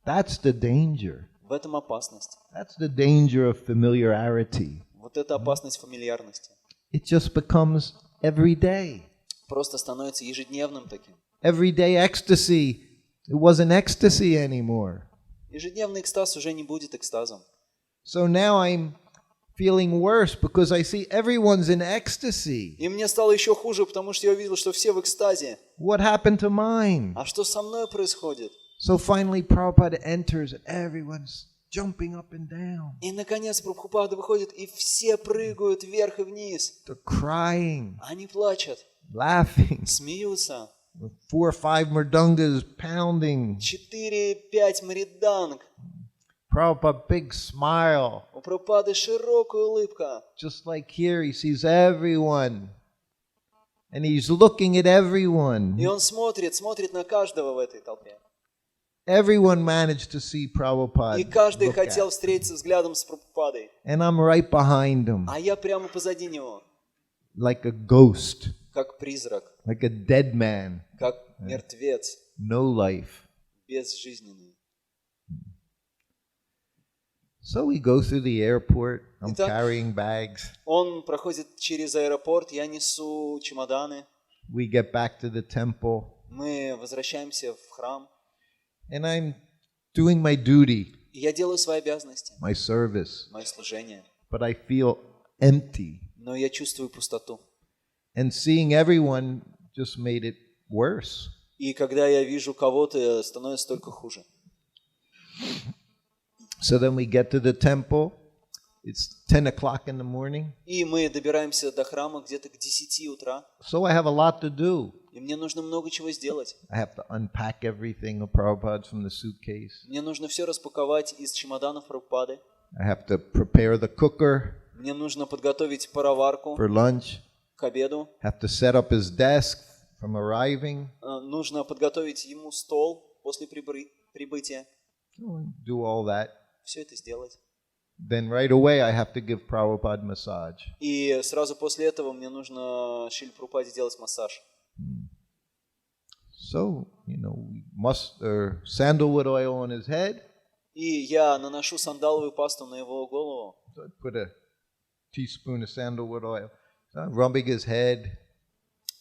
That's the danger. В этом опасность. That's the danger of familiarity. Вот это опасность фамильярности. It just becomes every day. Просто становится ежедневным таким. Everyday ecstasy. It wasn't ecstasy anymore. Ежедневный экстаз уже не будет экстазом. So now I'm feeling worse because I see everyone's in ecstasy. И мне стало еще хуже, потому что я увидел, что все в экстазе. What happened to mine? А что со мной происходит? So finally Prabhupada enters and everyone's jumping up and down. И наконец Прабхупада выходит, и все прыгают вверх и вниз. They're crying, Они плачут, laughing. смеются. 4 or 5 mridungas pounding. 4-5 мриданг. Prabhupada, big smile. У Прабхупады широкая улыбка. Just like here, he sees everyone. And he's looking at everyone. И он смотрит на каждого в этой толпе. Everyone managed to see Prabhupada. И каждый look хотел at. встретиться взглядом с Прабхупадой. And I'm right behind him, А я прямо позади него, like a ghost, как призрак, like a dead man. как мертвец, No life. безжизненный. So we go through the airport. I'm Итак, carrying bags. Он проходит через аэропорт, я несу чемоданы. We get back to the temple. Мы возвращаемся в храм. And I'm doing my duty, И я делаю свои обязанности, my service. мое служение. But I feel empty. Но я чувствую пустоту. And seeing everyone just made it worse. И когда я вижу кого-то, становится только хуже. So then we get to the temple. It's 10 o'clock in the morning. И мы добираемся до храма где-то к 10 утра. So I have a lot to do. И мне нужно много чего сделать. I have to unpack everything of Prabhupada's from the suitcase. Мне нужно все распаковать из чемоданов Прабхупады. I have to prepare the cooker Мне нужно подготовить пароварку for lunch. к обеду. Have to set up his desk from arriving. Нужно подготовить ему стол после прибытия. Do all that. Все это сделать. Then right away I have to give Prabhupada massage. И сразу после этого мне нужно Шриле Прабхупаде делать массаж. So, sandalwood oil on his head. И я наношу сандаловую пасту на его голову. So I put a teaspoon of sandalwood oil. So I'm rubbing his head.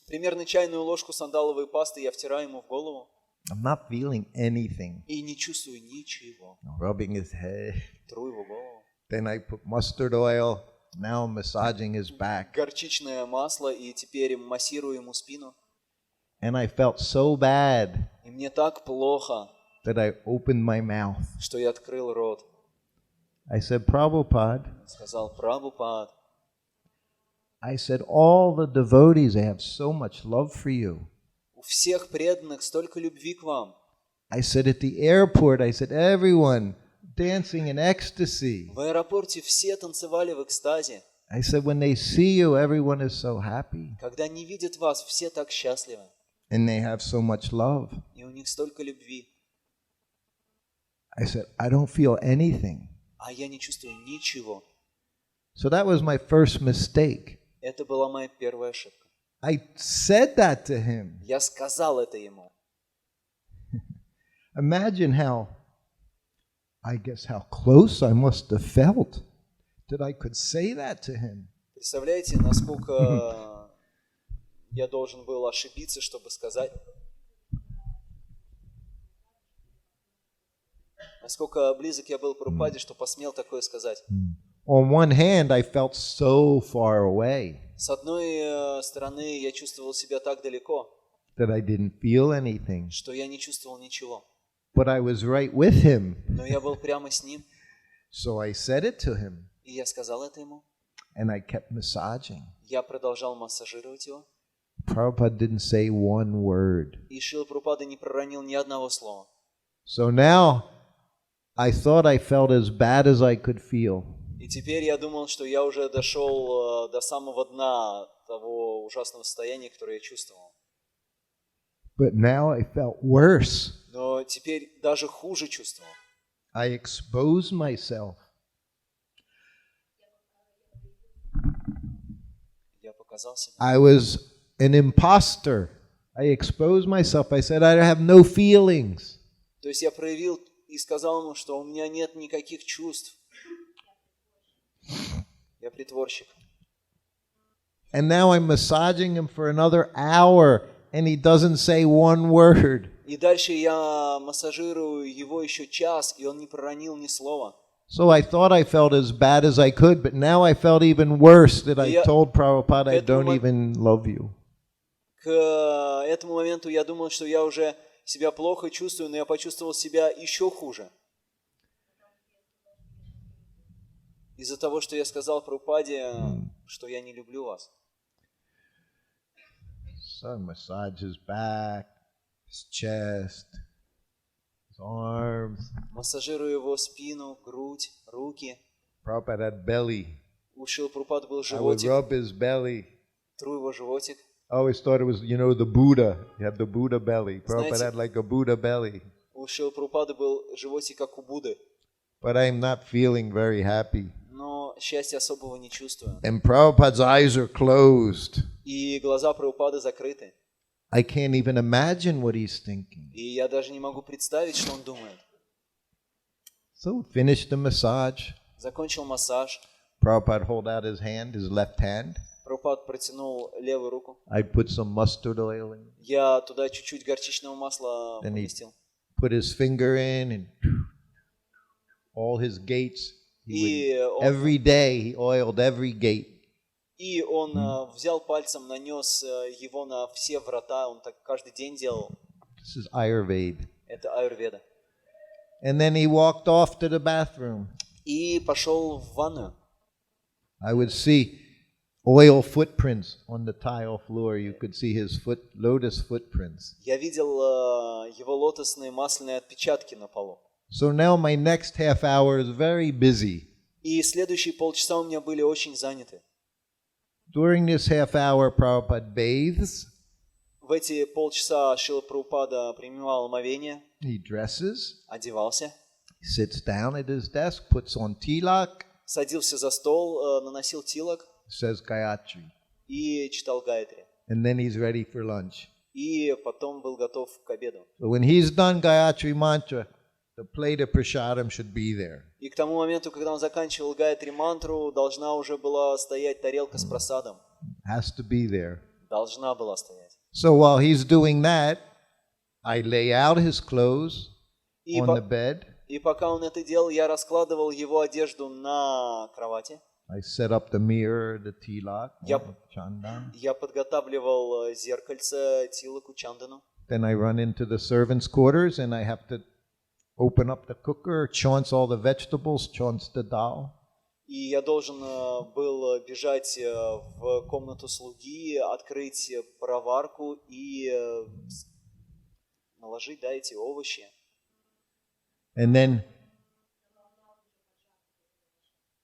Примерно чайную ложку сандаловой пасты я втираю ему в голову. I'm not feeling anything. И не чувствую ничего. I'm rubbing his head. Тру его голову. Then I put mustard oil. Now I'm massaging his back. Горчичное масло, и теперь массирую ему спину. And I felt so bad И мне так плохо, that I opened my mouth. что я открыл рот. I said, Prabhupada, Сказал: Прабхупад, I said, all the devotees, they have so much love for you. у всех преданных столько любви к вам. I said, at the airport, I said, everyone dancing in ecstasy. В аэропорте все танцевали в экстазе. I said, when they see you, everyone is so happy. Когда они видят вас, все так счастливы. And they have so much love. И у них столько любви. I said, I don't feel anything. А я не чувствую ничего. So that was my first mistake. Это была моя первая ошибка. I said that to him. Я сказал это ему. Imagine how close I must have felt that I could say that to him. Представляете, насколько я должен был ошибиться, чтобы сказать... Насколько близок я был к Прабхупаде, что посмел такое сказать. On one hand, I felt so far away С одной стороны, я чувствовал себя так далеко, that I didn't feel anything. что я не чувствовал ничего. But I was right with him. Но я был прямо с ним, So I said it to him. и я сказал это ему. And I kept massaging. Я продолжал массажировать его. Prabhupada didn't say one word. И Шрила Прабхупада не проронил ни одного слова. So now I thought I felt as bad as I could feel. И теперь я думал, что я уже дошел до самого дна того ужасного состояния, которое я чувствовал. But now I felt worse. Но теперь даже хуже чувствовал. I exposed myself. Я показал себя. I was an imposter. I exposed myself. I said, I have no feelings. То есть я проявил и сказал ему, что у меня нет никаких чувств. Я притворщик. And now I'm massaging him for another hour, and he doesn't say one word. И дальше я массажирую его еще час, и он не проронил ни слова. So I thought I felt as bad as I could, but now I felt even worse that I told Prabhupada I don't even love you. К этому моменту я думал, что я уже себя плохо чувствую, но я почувствовал себя еще хуже. Из-за того, что я сказал Прабхупаде, что я не люблю вас. So I massage his back, his chest, his arms. Массажирую его спину, грудь, руки. Prabhupada had belly. У Шрилы Прабхупады был I would животик. rub his belly. Тру его животик. I always thought it was, the Buddha. He had the Buddha belly. Prabhupada had like a Buddha belly. У Шрилы Прабхупады был животик, как у Будды. But I'm not feeling very happy. Но счастья особого не чувствую. And Prabhupada's eyes are closed. И глаза Прабхупады закрыты. I can't even imagine what he's thinking. И я даже не могу представить, что он думает. So finished the massage. Закончил массаж. Prabhupada hold out his hand, his left hand. Прабхупад протянул левую руку. I'd put some mustard oil in. Я туда чуть-чуть горчичного масла поместил. Put his finger in and all his gates. Every day he oiled every gate. И он взял пальцем, нанес его на все врата. Он так каждый день делал. This is Ayurveda. Это аюрведа. And then he walked off to the bathroom. И пошел в ванную. I would see oil footprints on the tile floor. You could see his lotus footprints. Я видел его лотосные масляные отпечатки на полу. So now my next half hour is very busy. И следующие полчаса у меня были очень заняты. During this half hour, Prabhupada bathes. В эти полчаса Шрила Прабхупада принимал омовение. He dresses. Одевался. He sits down at his desk, puts on tilak. Садился за стол, наносил тилак. Says Gayatri. И читал Гайатри. And then he's ready for lunch. И потом был готов к обеду. So when he's done Gayatri mantra, the plate of prasadam should be there. И к тому моменту, когда он заканчивал Гайатри мантру, должна уже была стоять тарелка с прасадом. Has to be there. Должна была стоять. So while he's doing that, I lay out his clothes on the bed. И пока он это делал, я раскладывал его одежду на кровати. I set up the mirror, the tilak, chandan. Я подготавливал зеркальце, тилаку, чандану. Then I run into the servants' quarters and I have to open up the cooker, chaunce all the vegetables, chaunce the dal. И я должен был бежать в комнату слуги, открыть пароварку и наложить, да, эти овощи. And then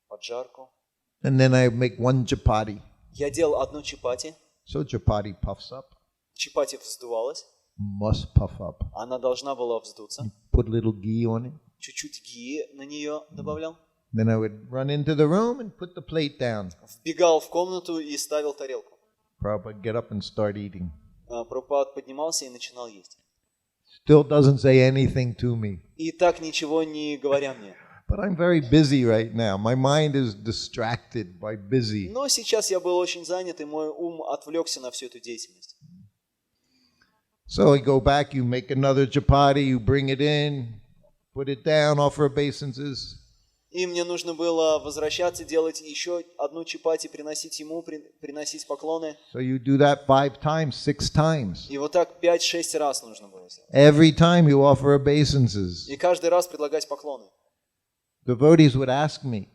поджарку. And then I make one chapati. Я делал одну чапати. So chapati puffs up. Чапати вздувалась. Must puff up. Она должна была вздуться. Put little ghee on it. Чуть-чуть ги на нее добавлял. Then I would run into the room and put the plate down. Вбегал в комнату и ставил тарелку. Prabhupada get up and start eating. Прабхупад поднимался и начинал есть. Still doesn't say anything to me. И так ничего не говоря мне. But I'm very busy right now. My mind is distracted by busy. Но сейчас я был очень занят, и мой ум отвлекся на всю эту деятельность. So I go back, you make another chapati, you bring it in, put it down, offer obeisances. И мне нужно было возвращаться, делать еще одну чапати, приносить ему, приносить поклоны. So you do that 5 times, 6 times. И вот так 5-6 раз нужно было сделать. Every time you offer obeisances. И каждый раз предлагать поклоны. Devotees would ask me,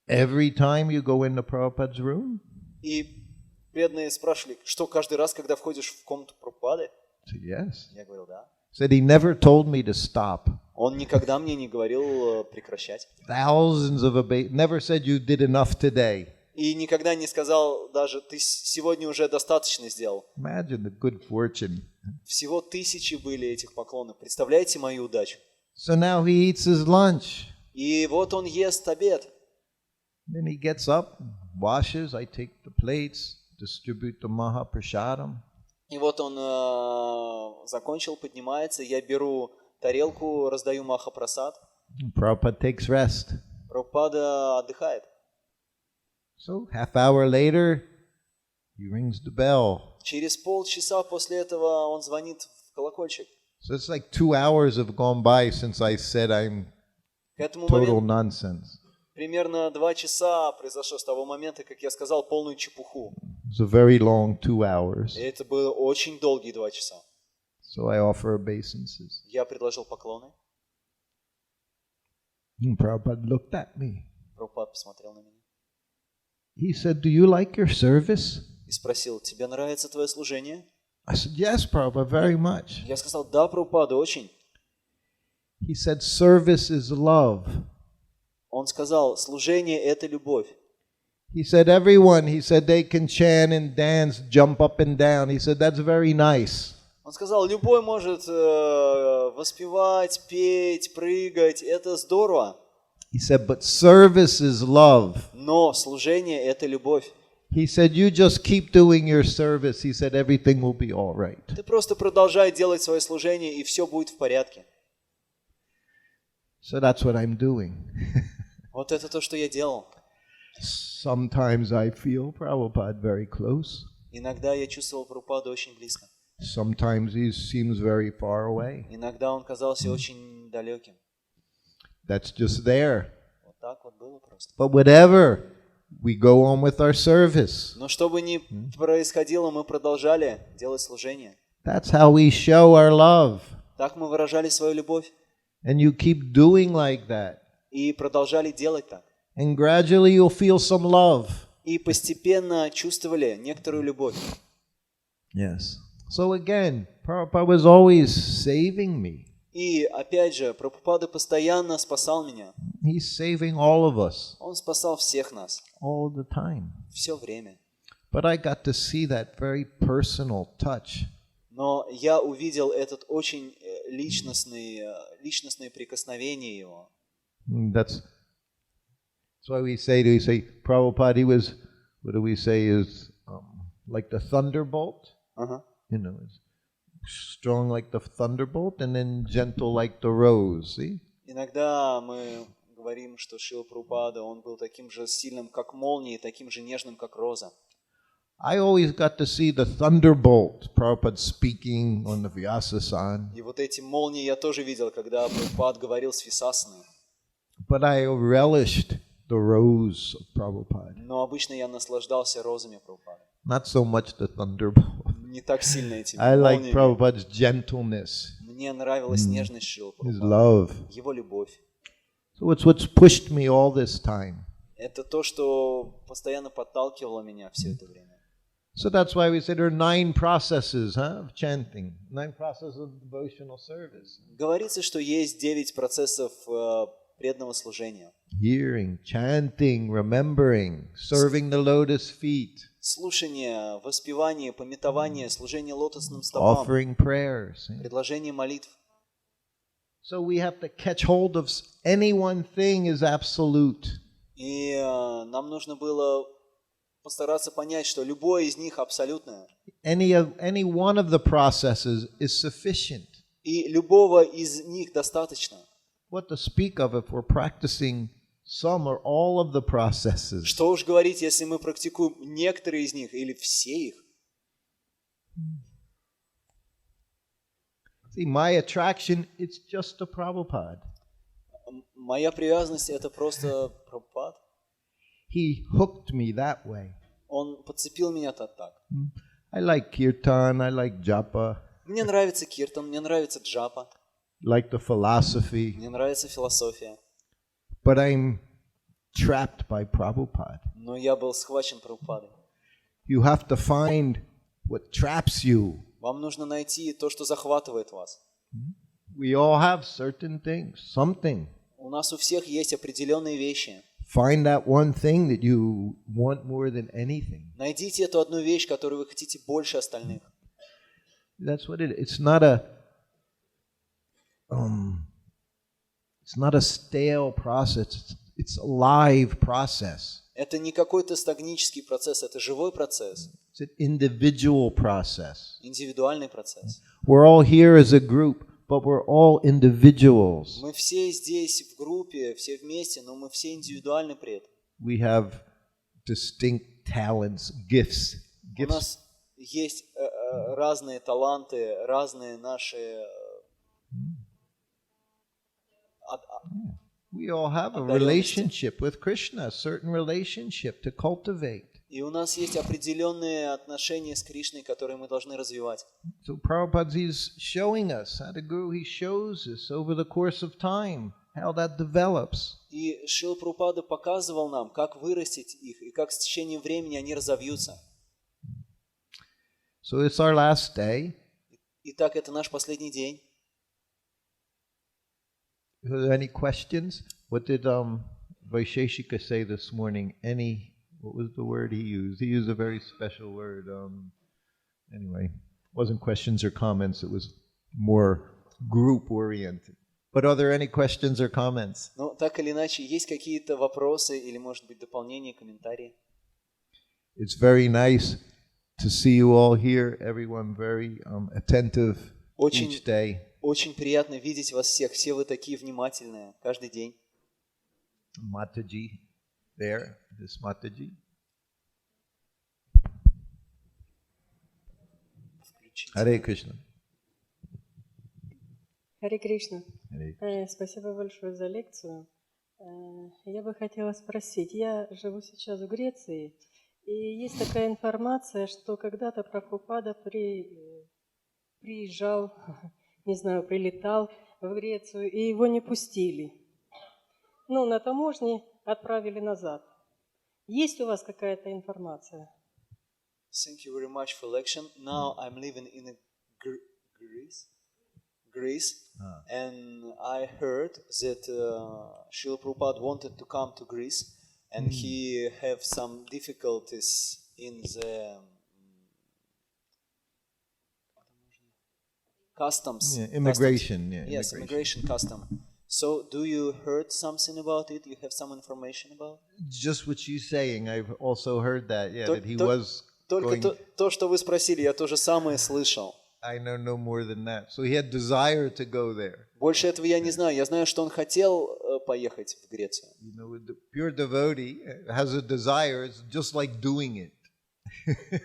every time you go into Prabhupada's room? И преданные спрашивали, что каждый раз, когда входишь в комнату Прабхупады? Yes. Я говорил, да. Said he never told me to stop. Он никогда мне не говорил прекращать. Thousands of never said you did enough today. И никогда не сказал даже, ты сегодня уже достаточно сделал. Imagine the good fortune. Всего 1000 были этих поклонов. Представляете мою удачу? So now he eats his lunch. И вот он ест обед. Then he gets up, washes. I take the plates, distribute the Mahaprasadam. И вот он закончил, поднимается. Я беру тарелку, раздаю Махапрасад. Prabhupada takes rest. Прабхупада отдыхает. So half hour later, he rings the bell. Через полчаса после этого он звонит в колокольчик. So it's like 2 hours have gone by since I said I'm total nonsense. Примерно 2 часа произошло с того момента, как я сказал полную чепуху. It's a very long 2 hours. И это было очень долгие 2 часа. So I offer obeisances. Я предложил поклоны. And Prabhupada looked at me. Прабхупад посмотрел на меня. He said, "Do you like your service?" И спросил, тебе нравится твое служение? I said, "Yes, Prabhupada, very much." Я сказал, да, Прабхупада, очень. He said, "Service is love." Он сказал, служение – это любовь. He said, "Everyone," he said, "they can chant and dance, jump up and down." He said, "That's very nice." Он сказал, любой может воспевать, петь, прыгать, это здорово. He said, "But service is love." Но служение – это любовь. He said, "You just keep doing your service." He said, "Everything will be all right." Ты просто продолжай делать свое служение, и все будет в порядке. So that's what I'm doing. Вот это то, что я делал. Sometimes I feel Prabhupada very close. Иногда я чувствовал Прабхупаду очень близко. Sometimes he seems very far away. Иногда он казался очень далеким. That's just there. Вот так вот было просто. But whatever, we go on with our service. Но что бы ни происходило, мы продолжали делать служение. That's how we show our love. Так мы выражали свою любовь. And you keep doing like that. И продолжали делать так. And gradually you'll feel some love. И постепенно чувствовали некоторую любовь. Yes. So again, Prabhupada was always saving me. И опять же, Прабхупада постоянно спасал меня. He's saving all of us. Он спасал всех нас. All the time. Все время. But I got to see that very personal touch. Но я увидел этот очень личностное прикосновение его. That's why we say Prabhupada, he was, what do we say, is like the thunderbolt. You know, strong like the thunderbolt and then gentle like the rose. See? Иногда мы говорим, что Шрила Прабхупада, он был таким же сильным, как молния, и таким же нежным, как роза. I always got to see the thunderbolt, Prabhupada speaking on the Vyasa-san. И вот эти молнии я тоже видел, когда Прабхупад говорил с Висасаной. But I relished the rose of Prabhupada. Но обычно я наслаждался розами Прабхупады. Not so much the thunderbolt. Не так сильно эти I like молнии. Prabhupada's gentleness, Мне нравилась нежность Шрилы his Прабхупады, love. его любовь. So it's what's pushed me all this time. Это то, что постоянно подталкивало меня все это время. So that's why we say there are 9 processes of chanting, 9 processes of devotional service. Говорится, что есть 9 процессов преданного служения. Hearing, chanting, remembering, serving the lotus feet, Слушание, воспевание, памятование, служение лотосным стопам, offering prayers. предложение молитв. So we have to catch hold of any one thing is absolute. И нам нужно было постараться понять, что любое из них абсолютное. Any one of the processes is sufficient. И любого из них достаточно. What to speak of if we're practicing some or all of the processes? Что уж говорить, если мы практикуем некоторые из них или все их. See, my attraction, it's just a Prabhupada. Моя привязанность — это просто Прабхупад. He hooked me that way. Он подцепил меня так. I like kirtan, I like japa, Мне нравится киртан, мне нравится джапа, like the philosophy, мне нравится философия. but I'm trapped by Prabhupada. Но я был схвачен Прабхупадой. You have to find what traps you. Вам нужно найти то, что захватывает вас. We all have certain things, something. У нас у всех есть определенные вещи. Find that one thing that you want more than anything. Найдите эту одну вещь, которую вы хотите больше остальных. That's what it is. It's not a stale process. It's a live process. Это не какой-то стагнический процесс, это живой процесс, It's an individual process. индивидуальный процесс. We're all here as a group, but we're all individuals. Мы все здесь в группе, все вместе, но мы все индивидуальны при этом. We have distinct talents, gifts. У нас есть разные таланты, разные наши... We all have a relationship with Krishna, a certain relationship to cultivate. И у нас есть определенные отношения с Кришной, которые мы должны развивать. So Prabhupada is showing us, Sadhguru, he shows us over the course of time how that develops. И Шрила Прабхупада показывал нам, как вырастить их, и как с течением времени они разовьются. So it's our last day. Итак, это наш последний день. Are there any questions? What did Vaisheshika say this morning? What was the word he used? He used a very special word. Anyway, it wasn't questions or comments. It was more group-oriented. But are there any questions or comments? Ну, так или иначе, есть какие-то вопросы или, может быть, дополнения, комментарии? It's very nice to see you all here. Everyone very attentive each day. очень приятно видеть вас всех. Все вы такие внимательные каждый день. Mataji there, this Mataji. Hare Krishna. Харе Кришна. Hare. Спасибо большое за лекцию. Я бы хотела спросить, я живу сейчас в Греции, и есть такая информация, что когда-то Прабхупада приезжал, не знаю, прилетал в Грецию, и его не пустили. Ну, на таможне отправили назад. Есть у вас какая-то информация? Thank you very much for lecture. Now I'm living in Greece, and I heard that Шрила Прабхупада wanted to come to Greece, and he have some difficulties in the customs. Yeah, immigration. Customs. Yeah, Yes, immigration custom. So, do you heard something about it? You have some information about it? Just what you're saying, I've also heard that. Yeah, that he То- was Только going. то, что вы спросили, я то же самое слышал. I know no more than that. So he had desire to go there. Больше этого я не знаю. Я знаю, что он хотел поехать в Грецию. You know, the pure devotee has a desire. It's just like doing it.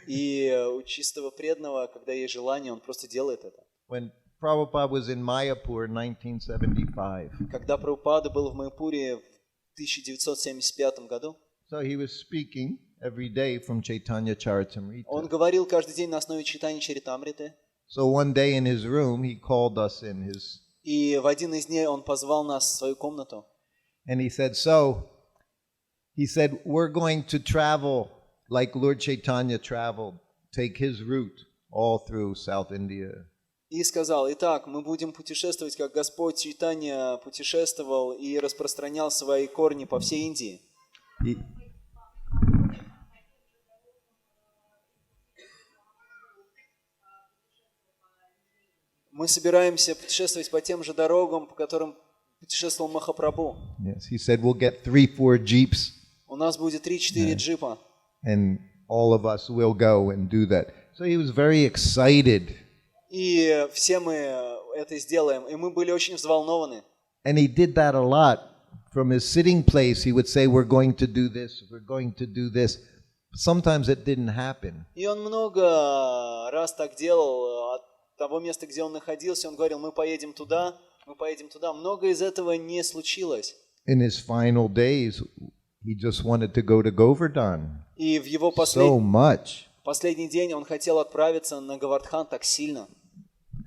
И у чистого преданного, когда есть желание, он просто делает это. When Prabhupada was in Mayapur in 1975, Когда Прабхупада был в Майяпуре в 1975 году, so he was speaking every day from Chaitanya Charitamrita. он говорил каждый день на основе читания Чаритамриты. So one day in his room, he called us in his, И в один из дней он позвал нас в свою комнату. and he said, we're going to travel like Lord Chaitanya traveled, take his route all through South India. И сказал: итак, мы будем путешествовать, как Господь Чайтанья путешествовал и распространял свои корни по всей Индии. He- Мы собираемся путешествовать по тем же дорогам, по которым путешествовал Махапрабху. Yes, he said we'll get 3-4 jeeps, У нас будет 3-4 джипа, and all of us will go and do that. So he was very excited, и все мы это сделаем. И мы были очень взволнованы. and he did that a lot. From his sitting place, he would say, "We're going to do this. We're going to do this." Sometimes it didn't happen. И он много раз так делал. От того места, где он находился, он говорил: мы поедем туда, мы поедем туда. Много из этого не случилось. In his final days, he just wanted to go to Govardhan И в его so much. последний день он хотел отправиться на Говардхан так сильно.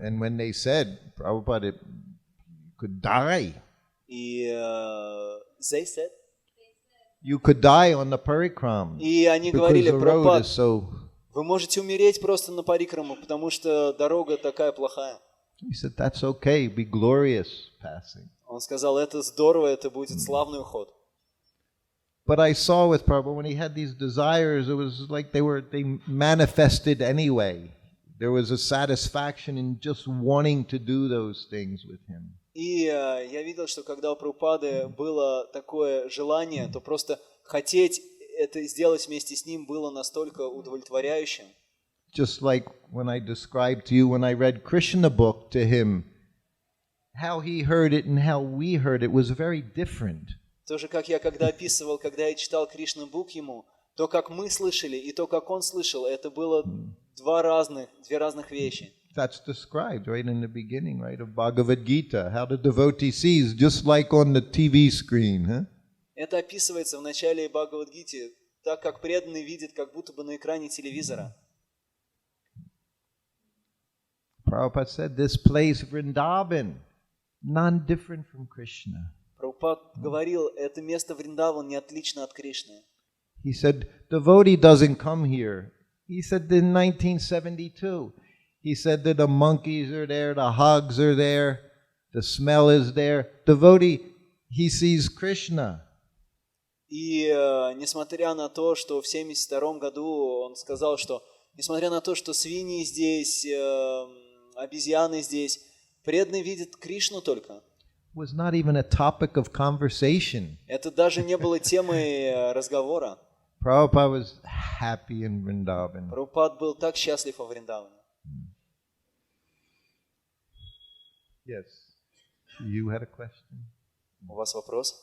And when they said, Prabhupada, you could die. И they said, You could die on the parikram. и они Because говорили: the road Прабхупад, is so... вы можете умереть просто на парикраму, потому что дорога такая плохая. He said, that's okay. Be glorious passing. Он сказал: это здорово, это будет славный уход. But I saw with Prabhupada, when he had these desires, it was like they manifested anyway. There was a satisfaction in just wanting to do those things with him. И я видел, что когда у Прабхупады было такое желание, то просто хотеть это сделать вместе с ним было настолько удовлетворяющим. Just like when I described to you when I read Krishna book to him, how he heard it and how we heard it was very different. То же, как я когда описывал, когда я читал Кришна Бук ему, то, как мы слышали, и то, как он слышал, это было две разных вещи. That's described right in the beginning, right, of Bhagavad Gita, how the devotee sees, just like on the TV screen. Huh? Это описывается в начале Бхагавад-гиты, так как преданный видит, как будто бы на экране телевизора. Prabhupada said, this place, Vrindavan, non-different from Krishna. Прабхупад говорил: это место Вриндаван не отлично от Кришны. He said, devotee doesn't come here. He said in 1972, he said that the monkeys are there, the hogs are there, the smell is there. Devotee, he sees Krishna. И несмотря на то, что в 1972 году он сказал, что несмотря на то, что свиньи здесь, обезьяны здесь, преданный видит Кришну только. Was not even a topic of conversation. Это даже не было темой разговора. Prabhupada was happy in Vrindavan. Прабхупад был так счастлив во Вриндаване. So, Prabhupada said, this place, Vrindavan, non-different from Krishna. He said, devotee doesn't come here. He said, the monkeys are there, the hogs are there, the smell is there. Devotee, he sees Krishna. И несмотря на то, что в 1972 году он сказал, что Yes. You had a question? У вас вопрос?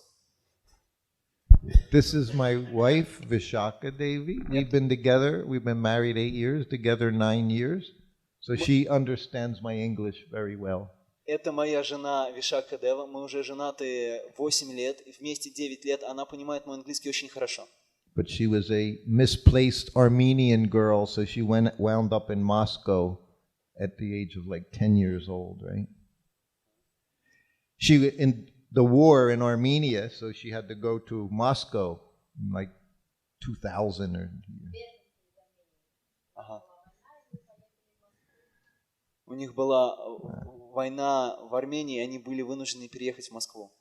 This is my wife, Vishaka Devi. We've been together. We've been married 8 years, together 9 years. So she understands my English very well. Это моя жена Вишака Дева. Мы уже женаты 8 лет, и вместе 9 лет. Она понимает мой английский очень хорошо. But she was a misplaced Armenian girl, so she wound up in Moscow at the age of like 10 years old, right? She in the war in Armenia, so she had to go to Moscow in like 2000 or. Ага. У них была война в Армении, и они были вынуждены переехать в Москву.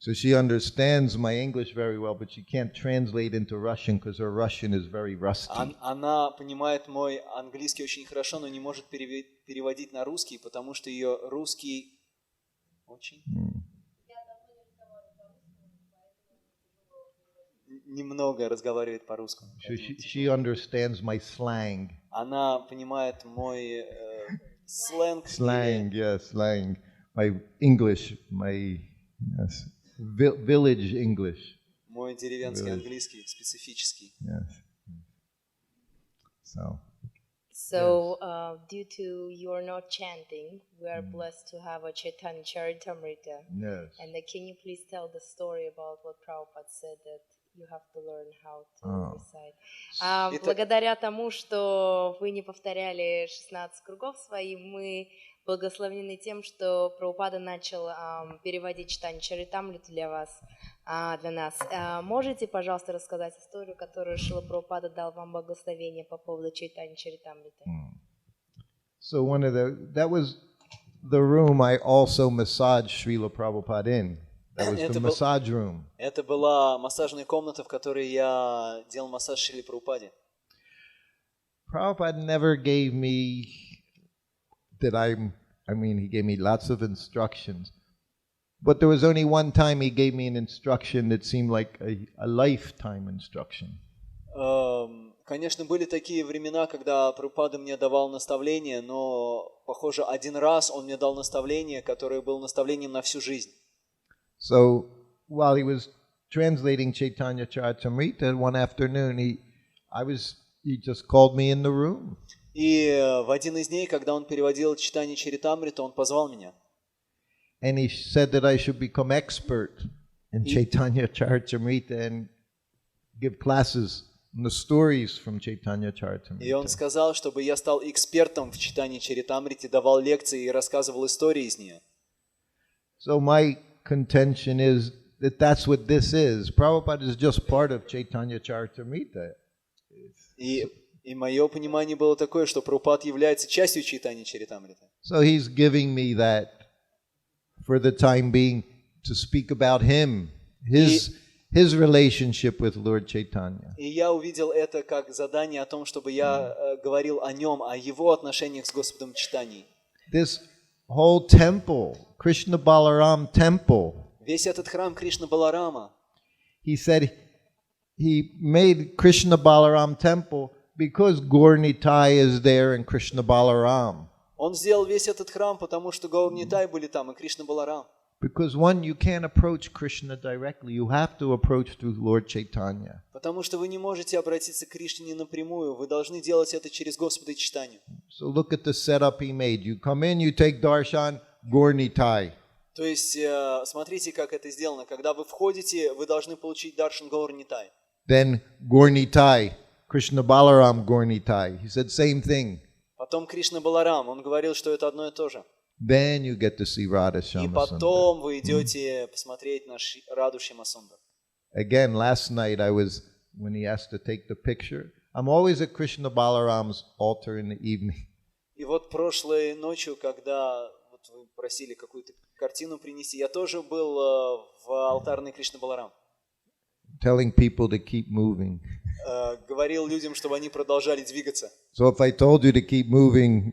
So she understands my English very well, but she can't translate into Russian because her Russian is very rusty. Она понимает мой английский очень хорошо, но не может переводить на русский, потому что ее русский очень немного разговаривает по-русски. So she understands my slang. Она понимает мой сленг. Slang, yes, slang. My English, my yes, village English. Мой деревенский английский, специфический. Yes. So, due to your not chanting, we are blessed to have a Chaitanya Charitamrita. Yes. And can you please tell the story about what Prabhupada said that you have to learn how to recite? Благодаря тому, что вы не повторяли 16 кругов свои, мы благословены тем, что Прабхупада начал переводить Чайтанью Чаритамриту для вас, для нас. Можете, пожалуйста, рассказать историю, которую Шрила Прабхупада дал вам благословение по поводу Чайтаньи Чаритамриты? So that was the room I also massaged Шрила Prabhupada in. That was the massage room. Это была массажная комната, в которой я делал массаж Шриле Прабхупаде. Prabhupada never gave me he gave me lots of instructions. But there was only one time he gave me an instruction that seemed like a lifetime instruction. Конечно, были такие времена, когда Прабхупада мне давал наставления, но, похоже, один раз он мне дал наставление, которое было наставлением на всю жизнь. So, while he was translating Chaitanya Charitamrita one afternoon, he just called me in the room. И в один из дней, когда он переводил Чайтанью Чаритамриту, он позвал меня. And he said that I should become expert in Chaitanya Charitamrita and give classes on the stories from Chaitanya Charitamrita. И он сказал, чтобы я стал экспертом в Чайтаньи Чаритамрите, давал лекции и рассказывал истории из нее. So my contention is that that's what this is. Prabhupada is just part of Chaitanya Charitamrita. И мое понимание было такое, что Прабхупад является частью Чайтаньи Чаритамриты. So he's giving me that for the time being to speak about him, his relationship with Lord Chaitanya. И я увидел это как задание о том, чтобы я говорил о нем, о его отношениях с Господом Чайтаньей. This whole temple, Krishna Balaram temple. Весь этот храм Кришна Баларама. He said he made Krishna Balaram temple because Gaur-Nitai is there and Krishna Balaram. Он сделал весь этот храм, потому что Гаур-Нитай были там, и Кришна Баларам. Because one, you can't approach Krishna directly. You have to approach through Lord Chaitanya. Потому что вы не можете обратиться к Кришне напрямую. Вы должны делать это через Господа Чайтанью. So look at the setup he made. You come in, you take darshan, Gaur-Nitai. То есть, смотрите, как это сделано. Когда вы входите, вы должны получить даршан Гаур-Нитай. Then Gaur-Nitai, Krishna Balaram Gaur-Nitai. He said same thing. Потом Кришна Баларам, он говорил, что это одно и то же. Then you get to see Radha Shama И потом вы идете посмотреть на Раду Шьямасундар. Again, last night when he asked to take the picture, I'm always at Krishna Balaram's altar in the evening. И вот прошлой ночью, когда вот вы просили какую-то картину принести, я тоже был в алтарной Кришна Баларам. Telling people to keep moving. Говорил людям, чтобы они продолжали двигаться. So if I told you to keep moving,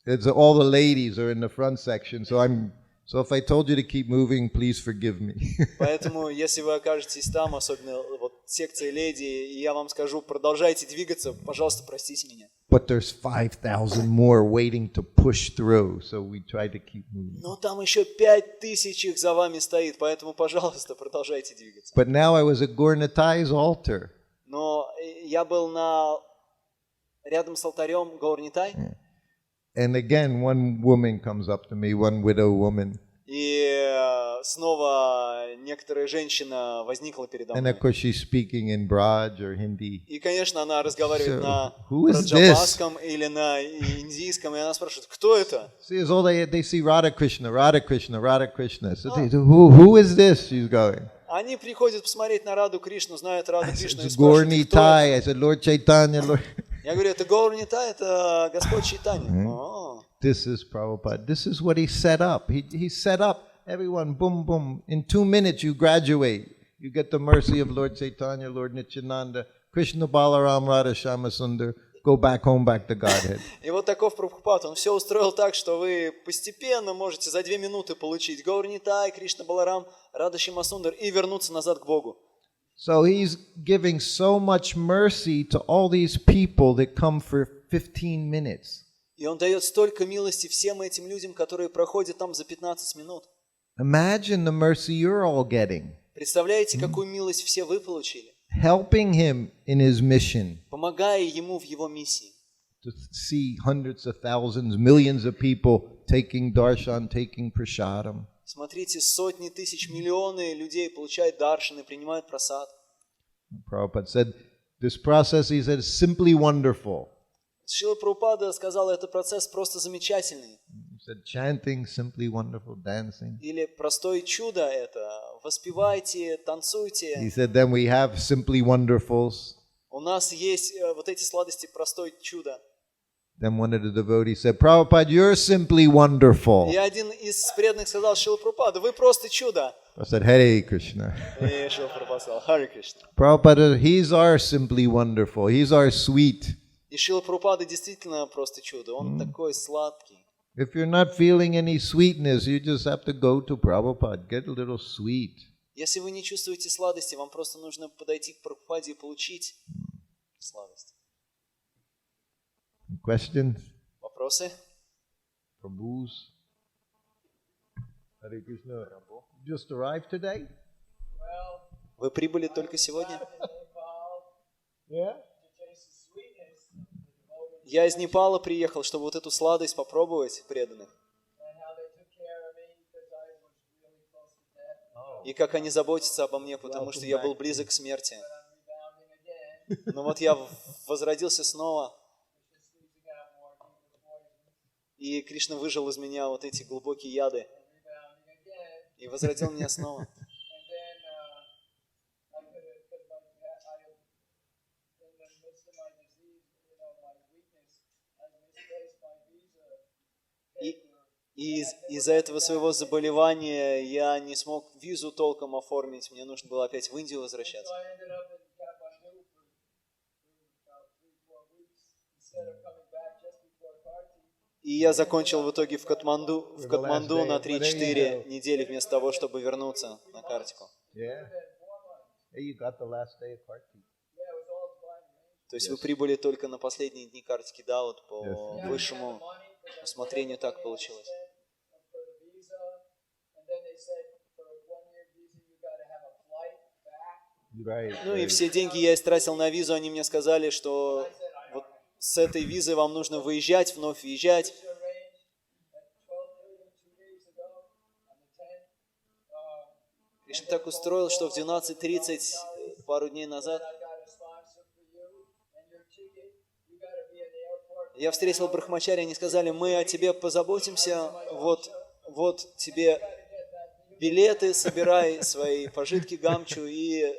all the ladies are in the front section, so if I told you to keep moving, please forgive me. Поэтому, если вы окажетесь там, особенно вот секция леди, и я вам скажу, продолжайте двигаться, пожалуйста, простите меня. but there's 5,000 more waiting to push through, so we try to keep moving. Но там еще 5000 их за вами стоит, поэтому, пожалуйста, продолжайте двигаться. But now I was at Gaur-Nitai's altar. Но я был рядом с алтарем Гаур-Нитай. And again, one woman comes up to me, one widow woman. И снова некоторая женщина возникла передо And мной. of course she's speaking in Braj or Hindi. И, конечно, она разговаривает на who is браджапасском или на индийском, и она спрашивает, кто это? See, it's all they see Radha Krishna, Radha Krishna, Radha Krishna. So they, who is this? She's going. Они приходят посмотреть на Раду Кришну, знают Раду Кришну и It's спрашивают, кто Gaur-Nitai. это? I said, Lord Chaitanya, Lord. Я говорю, это Гаур-Нитай, это Господь Чайтанья. This is Prabhupada. This is what he set up. He set up everyone, boom, boom. In 2 minutes you graduate. You get the mercy of Lord Chaitanya, Lord Nityananda, Krishna Balaram, Radha Shyamasundar. Go back home, back to Godhead. И вот таков Прабхупад. Он все устроил так, что вы постепенно можете за 2 минуты получить Гаур-Нитай, Кришна Баларам, Рада Шьямасундар и вернуться назад к Богу. So he's giving so much mercy to all these people that come for 15 minutes. И он дает столько милости всем этим людям, которые проходят там за 15 минут. Imagine the mercy you're all getting. Представляете, какую милость все вы получили? Helping him in his mission Помогая ему в его миссии. to see hundreds of thousands, millions of people taking darshan, taking prasadam. Смотрите, сотни тысяч, миллионы людей получают даршаны, принимают прасад. Prabhupada said, this process, he said, is simply wonderful. Шрила Прабхупада сказал, это процесс просто замечательный. He said, chanting, simply wonderful, dancing. Или простое чудо это. Воспевайте, He танцуйте. said, then we have simply wonderfuls. У нас есть вот эти сладости простое чудо. Then one of the devotees said, Prabhupada, you're simply wonderful. И один из преданных сказал, Шрила Прабхупада, вы просто чудо. I said, Hare Krishna. И Шрила Прабхупада сказал, Харе Кришна. Prabhupada, he's our simply wonderful. He's our sweet. И Шрила Прабхупада действительно просто чудо. Он такой сладкий. If you're not feeling any sweetness, you just have to go to Prabhupada, get a little sweet. Если вы не чувствуете сладости, вам просто нужно подойти к Прабхупаде и получить сладость. Questions? Вопросы? Prabhus? Hare Krishna. Just arrived today? Вы прибыли только сегодня? Yeah. Я из Непала приехал, чтобы вот эту сладость попробовать преданных. И как они заботятся обо мне, потому что я был близок к смерти. Но вот я возродился снова. И Кришна выжил из меня вот эти глубокие яды. И возродил меня снова. И из-за этого своего заболевания я не смог визу толком оформить. Мне нужно было опять в Индию возвращаться. И я закончил в итоге в Катманду на 3-4 недели вместо того, чтобы вернуться на Картику. То есть вы прибыли только на последние дни Картики, да, вот по высшему усмотрению так получилось. Ну и все деньги я истратил на визу, они мне сказали, что вот с этой визой вам нужно выезжать, вновь въезжать. Кришна так устроил, что в 12:30 пару дней назад я встретил брахмачари, они сказали, мы о тебе позаботимся, вот тебе билеты, собирай свои пожитки гамчу, и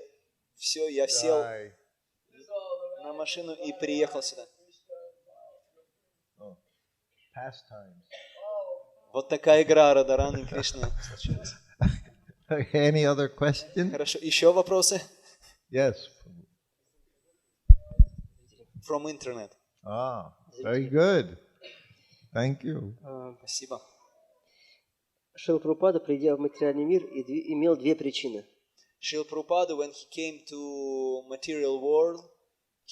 все, я сел на машину и приехал сюда. Вот такая игра Радхарани и Кришны случилась. Any other question? Хорошо, еще вопросы? Yes. From internet. Very good. Thank you. Спасибо. Шрила Прабхупада, придя в материальный мир, имел две причины. Шрила Прабхупада, when he came to material world,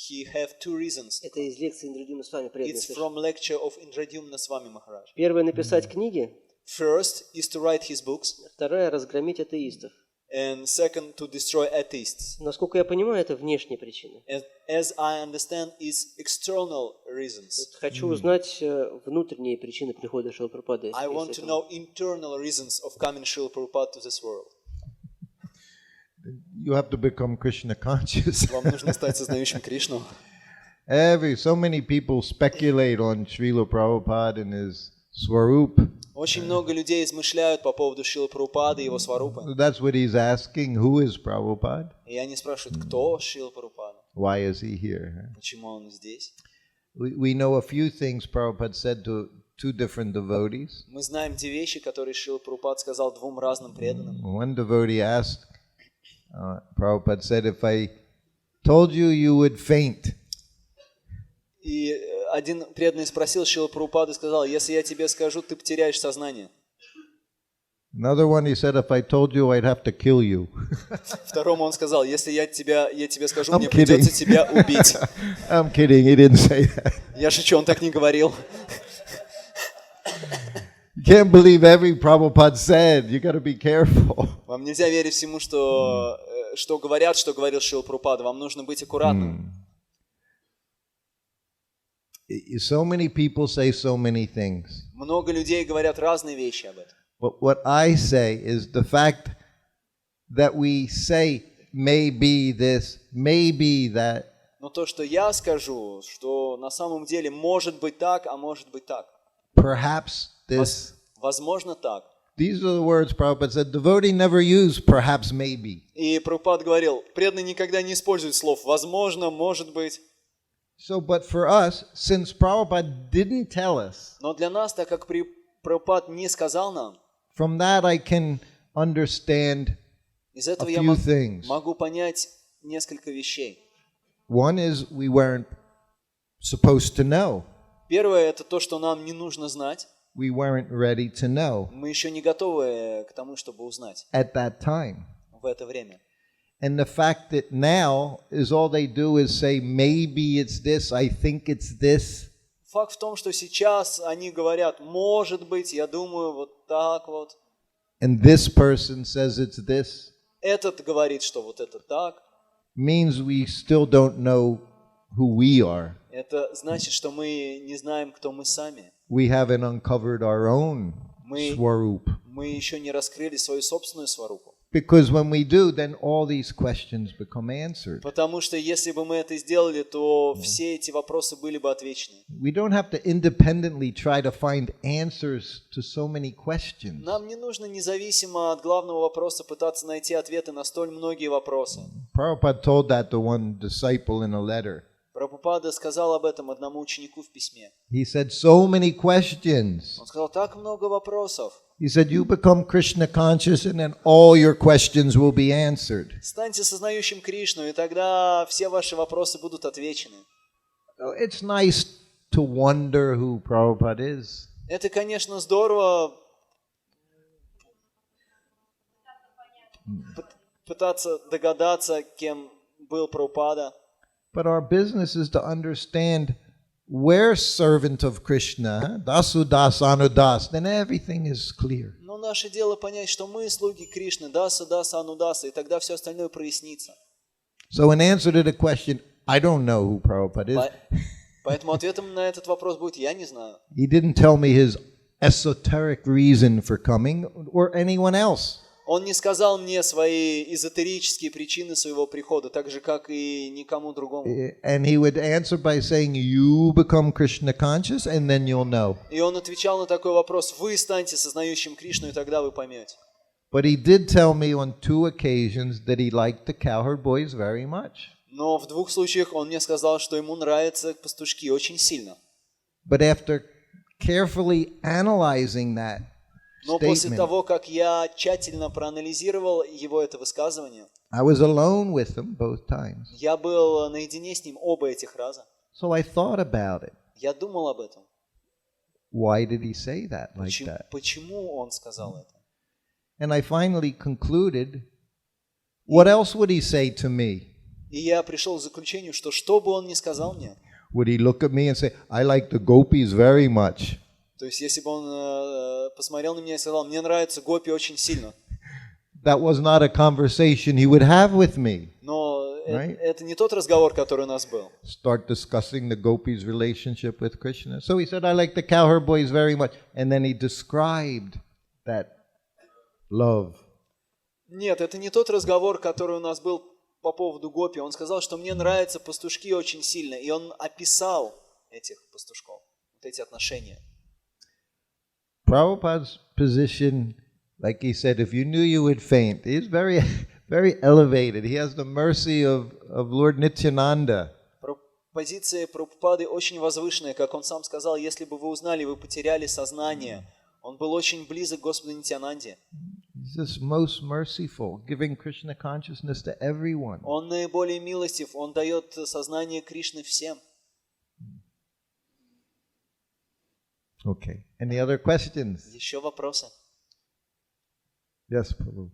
he have two reasons. Это из лекции Индрадюмна Свами преданный It's совершенно. from lecture of Indradumna Swami Maharaj. Первое — написать книги, First is to write his books, второе — разгромить атеистов. and second to destroy atheists. Насколько я понимаю, это внешние причины. As I understand, is external reasons. Хочу узнать внутренние причины прихода Шрилы Прабхупады. I want to know internal reasons of coming Srila Prabhupada to this world. You have to become Krishna conscious. Вам нужно стать сознающим Кришну. So many people speculate on Srila Prabhupada and his Swarup. Очень много людей измышляют по поводу Шрилы Прабхупады и его сварупы. That's what he's asking. Who is Prabhupada? И они спрашивают, кто Шрила Прабхупада? Why is he here? Почему он здесь? We know a few things Prabhupada said to two different devotees. Мы знаем те вещи, которые Шрила Прабхупада сказал двум разным преданным. One devotee asked, Prabhupada said, if I told you, you would faint. И один преданный спросил Шрилу Прабхупаду и сказал, если я тебе скажу, ты потеряешь сознание. Another one, he said, if I told you, I'd have to kill you. Второму он сказал, если я тебе скажу, I'm мне kidding. придется тебя убить. I'm kidding, he didn't say that. Я шучу, он так не говорил. You can't believe every Prabhupada said. You got to be careful. Вам нельзя верить всему, что говорят, что говорил Шрила Прабхупада. Вам нужно быть аккуратным. So many people say so many things. Много людей говорят разные вещи об этом. But what I say is the fact that we say maybe this, maybe that. Но то, что я скажу, что на самом деле может быть так, а может быть так. Perhaps this. Возможно так. These are the words Prabhupada said. Devotee never use perhaps, maybe. И Прабхупада говорил, преданный никогда не использует слов «возможно», «может быть». So, but for us, since Prabhupada didn't tell us, Но для нас, так как Прабхупад не сказал нам, from that I can understand из a этого я few things. могу понять несколько вещей. One is we weren't supposed to know. Первое – это то, что нам не нужно знать. We weren't ready to know Мы еще не готовы к тому, чтобы узнать at that time. в это время. And the fact that now is all they do is say, maybe it's this, I think it's this. Факт в том, что сейчас они говорят, может быть, я думаю, вот так вот. And this person says it's this. Этот говорит, что вот это так. Means we still don't know who we are. Это значит, что мы не знаем, кто мы сами. We haven't uncovered our own swarup. Мы еще не раскрыли свою собственную сварупу. Because when we do, then all these questions become answered. Потому что если бы мы это сделали, то все эти вопросы были бы отвечены. We don't have to independently try to find answers to so many questions. Нам не нужно независимо от главного вопроса пытаться найти ответы на столь многие вопросы. Prabhupada told that to one disciple in a letter. Прабхупада сказал об этом одному ученику в письме. He said, so many questions. Он сказал, так много вопросов. He said, you become Krishna conscious and then all your questions will be answered. Станьте сознающим Кришну, и тогда все ваши вопросы будут отвечены. So it's nice to wonder who Prabhupada is. Это, конечно, здорово пытаться догадаться, кем был Прабхупада. But our business is to understand we're servant of Krishna, dasu das anu das, then everything is clear. Но наше дело понять, что мы слуги Кришны, даса, даса, анудаса, и тогда все остальное прояснится. So in answer to the question, I don't know who Prabhupada is. Поэтому ответом на этот вопрос будет «я не знаю». He didn't tell me his esoteric reason for coming or anyone else. Он не сказал мне свои эзотерические причины своего прихода, так же, как и никому другому. And he would answer by saying, you become Krishna conscious and then you'll know. И он отвечал на такой вопрос: вы станьте сознающим Кришну, и тогда вы поймете. But he did tell me on 2 occasions that he liked the cowherd boys very much. Но в 2 случаях он мне сказал, что ему нравятся пастушки очень сильно. But after carefully analyzing that Но после statement, того, как я тщательно проанализировал его это высказывание, I was alone with him both times. я был наедине с ним оба этих раза. So I thought about it. Я думал об этом. Why did he say that like that? Почему он сказал это? And I finally concluded, what else would he say to me? И я пришел к заключению, что бы он ни сказал мне, would he look at me and say, I like the gopis very much? то есть если бы он посмотрел на меня и сказал, мне нравятся гопи очень сильно, That was not a conversation he would have with me. но Right. это не тот разговор, который у нас был. Start discussing the gopis' relationship with Krishna. So he said, I like the cowherd boys very much. And then he described that love. Нет, это не тот разговор, который у нас был по поводу гопи. Он сказал, что мне нравятся пастушки очень сильно, и он описал этих пастушков, вот эти отношения. Prabhupada's position, like he said, if you knew you would faint, is very, very elevated. He has the mercy of Lord Nityananda. Позиция Прабхупады очень возвышенная, как он сам сказал, если бы вы узнали, вы потеряли сознание. Он был очень близок к Господу Нитьянанде. He's just most merciful, giving Krishna consciousness to everyone. Он наиболее милостив, он дает сознание Кришны всем. Okay. Any other questions? Еще вопросы? Yes, Prabhu.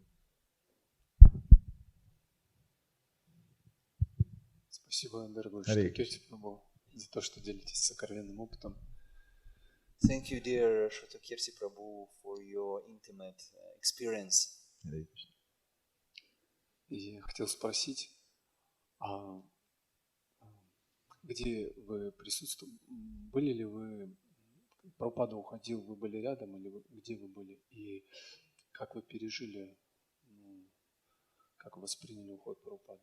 Спасибо, дорогой Харе Шрутакирти Прабху, за то, что делитесь сокровенным опытом. Thank you, dear Шрутакирти Prabhu, for your intimate experience. И я хотел спросить, где вы присутствовали, были ли вы, Прабхупада уходил, вы были рядом, или где вы были, и как вы пережили, как восприняли уход Прабхупады?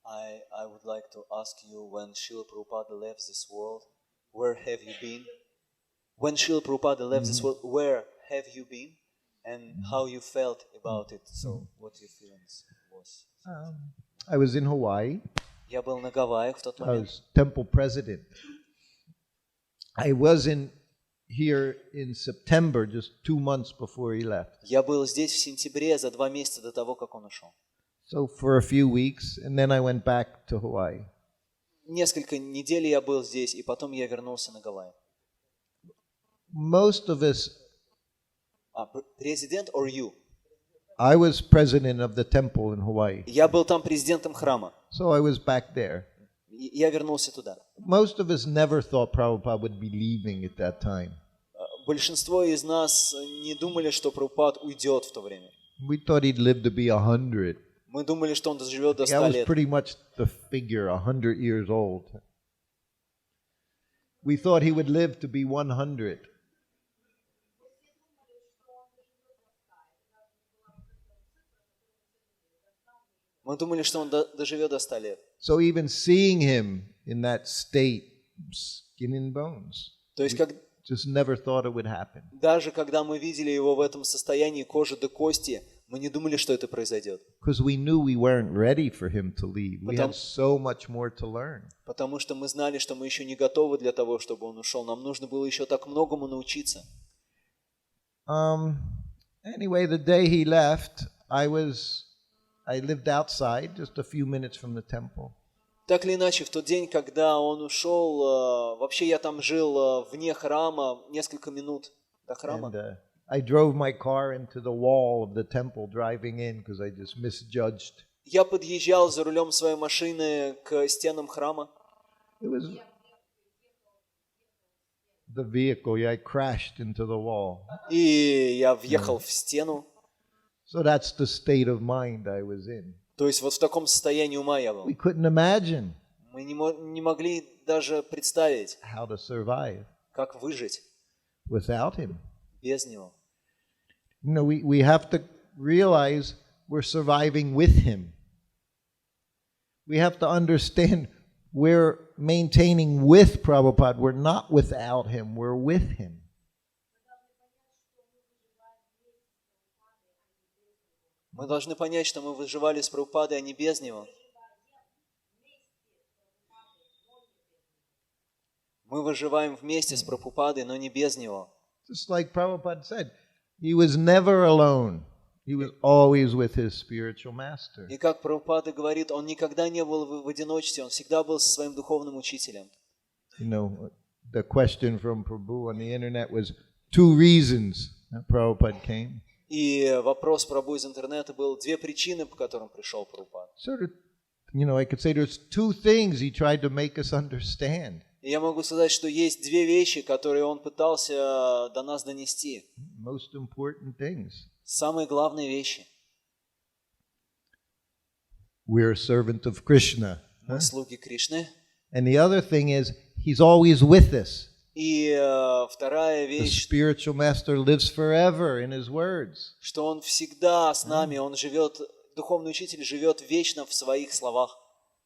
I would like to ask you, when Шрила Прабхупада left this world, where have you been? When Шрила Прабхупада left this world, where have you been? And how you felt about it? So, what your feelings was? I was in Hawaii. Я был на Гавайях в тот I момент. was temple president. I wasn't here in September, just 2 months before he left. Я был здесь в сентябре, за 2 месяца до того, как он ушел. So for a few weeks, and then I went back to Hawaii. Несколько недель я был здесь, и потом я вернулся на Гавайи. Most of us, Президент or you? I was president of the temple in Hawaii. Я был там президентом храма. So I was back there. Я вернулся туда. Most of us never thought Prabhupada would be leaving at that time. Большинство из нас не думали, что Прабхупад уйдет в то время. We thought he'd live to be 100. Мы думали, что он доживет до That 100 was лет. pretty much the figure, 100 years old. We thought he would live to be 100. Мы думали, что он доживет до 100 лет. So even seeing him in that state, skin and bones, То есть, just never thought it would happen. даже когда мы видели его в этом состоянии кожи до кости, мы не думали, что это произойдет. Because we knew we weren't ready for him to leave. We had so much more to learn. Потому что мы знали, что мы еще не готовы для того, чтобы он ушел. Нам нужно было еще так многому научиться. Anyway, the day he left, I lived outside, just a few minutes from the temple. Так или иначе, в тот день, когда он ушел, вообще я там жил вне храма, несколько минут до храма. And I drove my car into the wall of the temple driving in because I just misjudged. Я подъезжал за рулем своей машины к стенам храма. It was the vehicle. Yeah, I crashed into the wall. И я въехал в стену. So that's the state of mind I was in. То есть вот в таком состоянии ума я был. We couldn't imagine Мы не могли даже представить, how to survive как выжить without him. без него. You know, we have to realize we're surviving with him. We have to understand we're maintaining with Prabhupada. We're not without him, we're with him. Мы должны понять, что мы выживали с Прабхупадой, а не без него. Мы выживаем вместе с Прабхупадой, но не без него. Just like Prabhupada said, he was never alone. He was always with his spiritual master. И как Прабхупада говорит, он никогда не был в одиночестве, он всегда был со своим духовным учителем. You know, the question from Prabhu on the internet was 2 reasons that Prabhupada came. И вопрос Прабху из интернета был 2 причины, по которым пришел Прабхупада. Sort of I could say there's two things he tried to make us understand. И я могу сказать, что есть две вещи, которые он пытался до нас донести. Most important things. Самые главные вещи. We're a servant of Krishna. Мы слуги Кришны. And the other thing is, he's always with us. И вторая The вещь, spiritual master lives forever in his words. что он всегда с нами, он живет, духовный учитель живет вечно в своих словах.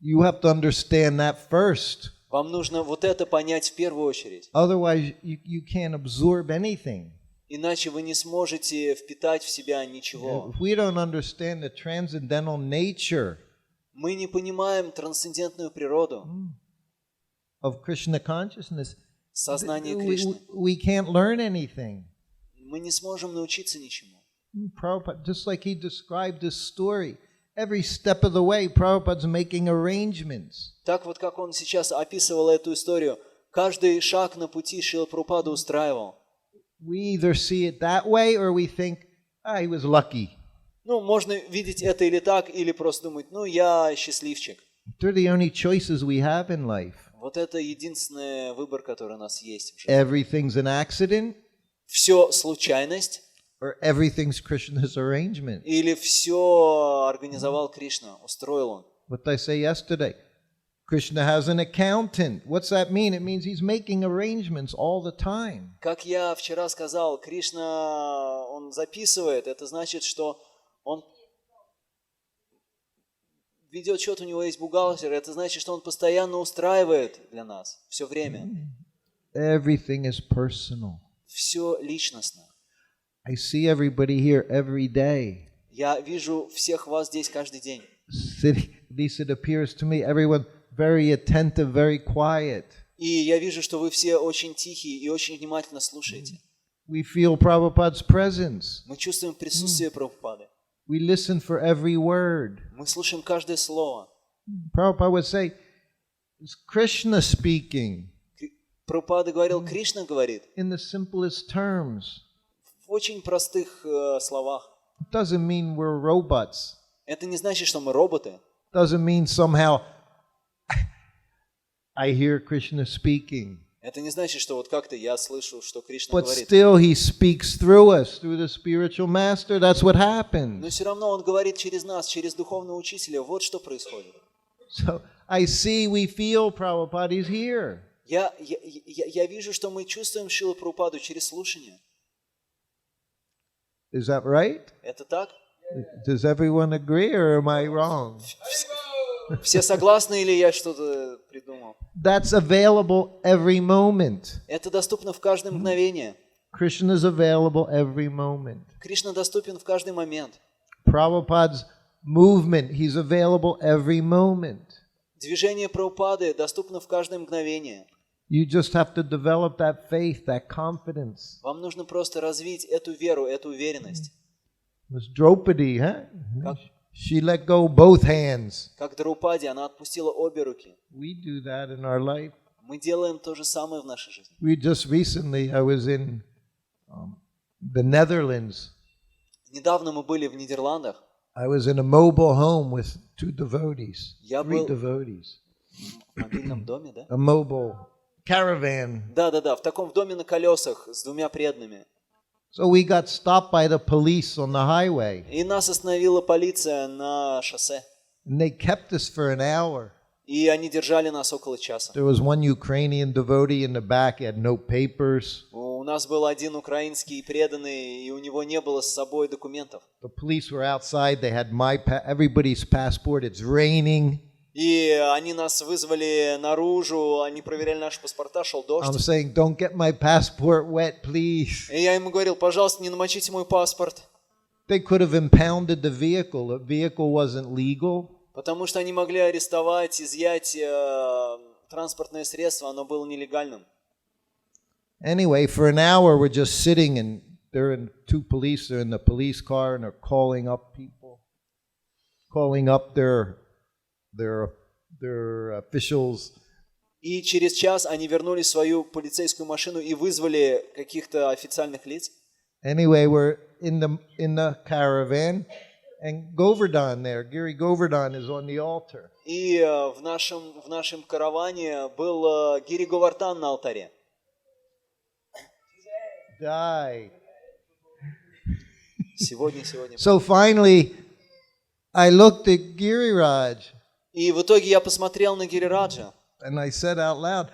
You have to understand that first. Вам нужно вот это понять в первую очередь. Otherwise, you can't absorb anything. Иначе вы не сможете впитать в себя ничего. If we don't understand the transcendental nature Мы не понимаем трансцендентную природу, of Krishna consciousness, сознание Кришны. we can't learn anything. Мы не сможем научиться ничему. Prabhupada, just like he described this story, every step of the way, Prabhupada's making arrangements. Так вот, как он сейчас описывал эту историю, каждый шаг на пути Шрила Прабхупада устраивал. We either see it that way or we think, he was lucky. Ну, можно видеть это или так, или просто думать, я счастливчик. They're the only choices we have in life. Вот это единственный выбор, который у нас есть в жизни. Everything's an accident Все случайность, or everything's Krishna's arrangement. или все организовал Кришна, устроил он. What did I say yesterday? Krishna has an accountant. What's that mean? It means he's making arrangements all the time. Как я вчера сказал, Кришна, он записывает, это значит, что он ведет счет, у него есть бухгалтер, это значит, что он постоянно устраивает для нас, все время. Everything is personal. Все личностно. I see everybody here every day. Я вижу всех вас здесь каждый день. At least it appears to me, everyone very attentive, very quiet. И я вижу, что вы все очень тихие и очень внимательно слушаете. We feel Prabhupada's presence. Мы чувствуем присутствие Прабхупады. We listen for every word. Мы слушаем каждое слово. Prabhupada would say, it's Krishna speaking. Прабхупада говорил, Кришна говорит. In the simplest terms. В очень простых словах. It doesn't mean we're robots. Это не значит, что мы роботы. Doesn't mean somehow I hear Krishna speaking. Это не значит, что вот как-то я слышу, что Кришна But говорит. still he speaks through us, through the spiritual master. That's what Но happens. все равно он говорит через нас, через духовного учителя. Вот что происходит. So I see, we feel Prabhupada is here. Я вижу, что мы чувствуем Шрилу Прабхупаду через слушание. Is that right? Это так? Does everyone agree or am I wrong? Все согласны или я что-то придумал? That's available every moment. Это доступно в каждое мгновение. Krishna is available every moment. Кришна доступен в каждый момент. Prabhupada's movement, he's available every moment. Движение Прабхупады доступно в каждое мгновение. You just have to develop that faith, that confidence. Вам нужно просто развить эту веру, эту уверенность. Miss Draupadi, huh? Как, She let go both hands. как Драупади, она отпустила обе руки. We do that in our life. Мы делаем то же самое в нашей жизни. We just recently, I was in the Netherlands. Недавно мы были в Нидерландах. I was in a mobile home with two devotees, Я three был devotees. в мобильном доме, да? A mobile caravan. Да, в таком доме на колесах с двумя преданными. So we got stopped by the police on the highway. И нас остановила полиция на шоссе. And they kept us for an hour. И они держали нас около часа. There was one Ukrainian devotee in the back, he had no papers. У нас был один украинский преданный, и у него не было с собой документов. The police were outside, they had everybody's passport, it's raining. И они нас вызвали наружу, они проверяли наши паспорта, шел I'm дождь. saying, don't get my passport wet, please. И я ему говорил, пожалуйста, не намочите мой паспорт. They could have impounded the vehicle wasn't legal. Потому что они могли арестовать, изъять транспортное средство, оно было нелегальным. Anyway, for an hour we're just sitting and they're in two police, they're in the police car and they're calling up people, calling up their officials. И через час они вернули свою полицейскую машину и вызвали каких-то официальных лиц. Anyway, we're in the caravan and Govardhan there, Giri Govardhan is on the altar. и в нашем караване был Гири Говардхан на алтаре. Die. Сегодня. So finally, I looked at Giriraj И в итоге я посмотрел на Гирираджа. and I said out loud,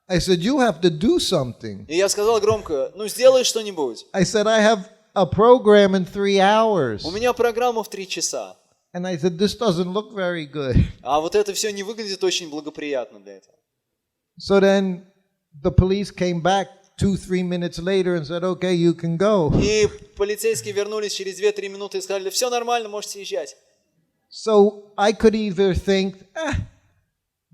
I said, you have to do something. И я сказал громко, ну сделай что-нибудь. I said, I have a program in 3 hours. У меня программа в 3 часа. And I said, this doesn't look very good. А вот это все не выглядит очень благоприятно для этого. So then the police came back 2-3 minutes later and said, okay, you can go. И полицейские вернулись через 2-3 минуты и сказали, все нормально, можете езжать. So I could either think,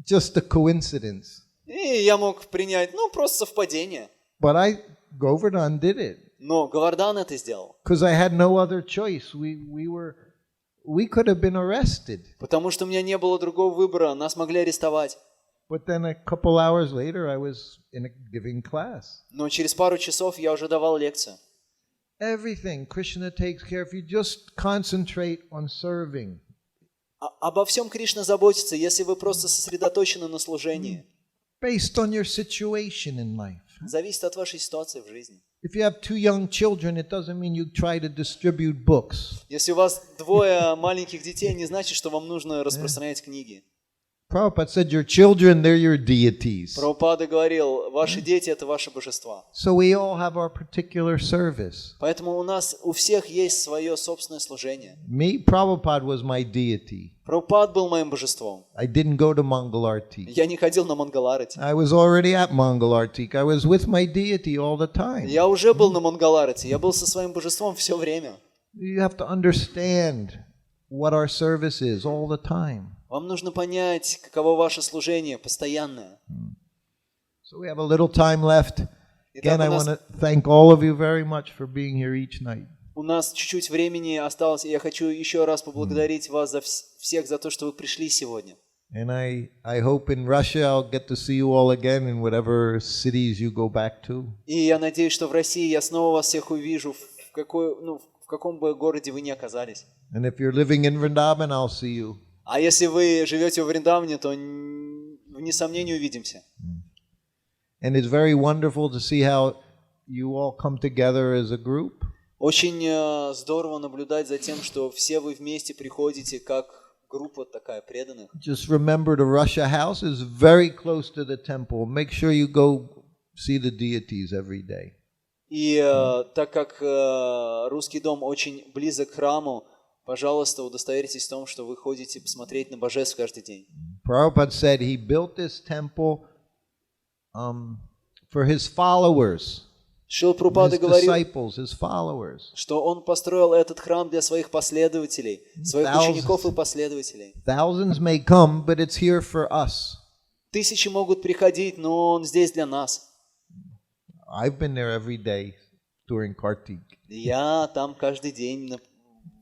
just a coincidence. И я мог принять, ну, просто совпадение. But Govardhan did it. Но Говардан это сделал. Because I had no other choice. We could have been arrested. Потому что у меня не было другого выбора, нас могли арестовать. But then a couple hours later, I was giving class. Но через пару часов я уже давал лекцию. Everything Krishna takes care of. You just concentrate on serving. Обо всем Кришна заботится, если вы просто сосредоточены на служении. Based on your situation in life. Зависит от вашей ситуации в жизни. If you have 2 young children, it doesn't mean you try to distribute books. Если у вас 2 маленьких детей, не значит, что вам нужно распространять книги. Prabhupada said, your children, they're your deities. Прабхупада говорил, ваши дети – это ваши божества. So we all have our particular service. Поэтому у всех есть свое собственное служение. Me, Prabhupada was my deity. Прабхупад был моим божеством. I didn't go to Mangalarti. Я не ходил на Мангаларати. I was already at Mangalarti. I was with my deity all the time. Я уже был на Мангаларати. Я был со своим божеством все время. You have to understand what our service is all the time. Вам нужно понять, каково ваше служение постоянное. So we have a little time left. Итак, Again, I want to thank all of you very much for being here each night. У нас чуть-чуть времени осталось, и я хочу еще раз поблагодарить вас всех за то, что вы пришли сегодня. And I hope in Russia I'll get to see you all again in whatever cities you go back to. И я надеюсь, что в России я снова вас всех увижу, в каком бы городе вы ни оказались. And if you're living in Vrindavan, I'll see you. А если вы живете в Вриндаване, то, несомненно, увидимся. And it's very wonderful to see how you all come together as a group. Очень здорово наблюдать за тем, что все вы вместе приходите как группа такая преданных. Just remember the Russia house is very close to the temple. Make sure you go see the deities every day. И так как русский дом очень близок к храму, пожалуйста, удостоверьтесь в том, что вы ходите посмотреть на божеств каждый день. Prabhupada said he built this temple for his followers, Шрила his Прабхупада говорил, disciples, his followers. что он построил этот храм для своих последователей, своих учеников и последователей. Thousands may come, but it's here for us. Тысячи могут приходить, но он здесь для нас. I've been there every day during Kartik. Я там каждый день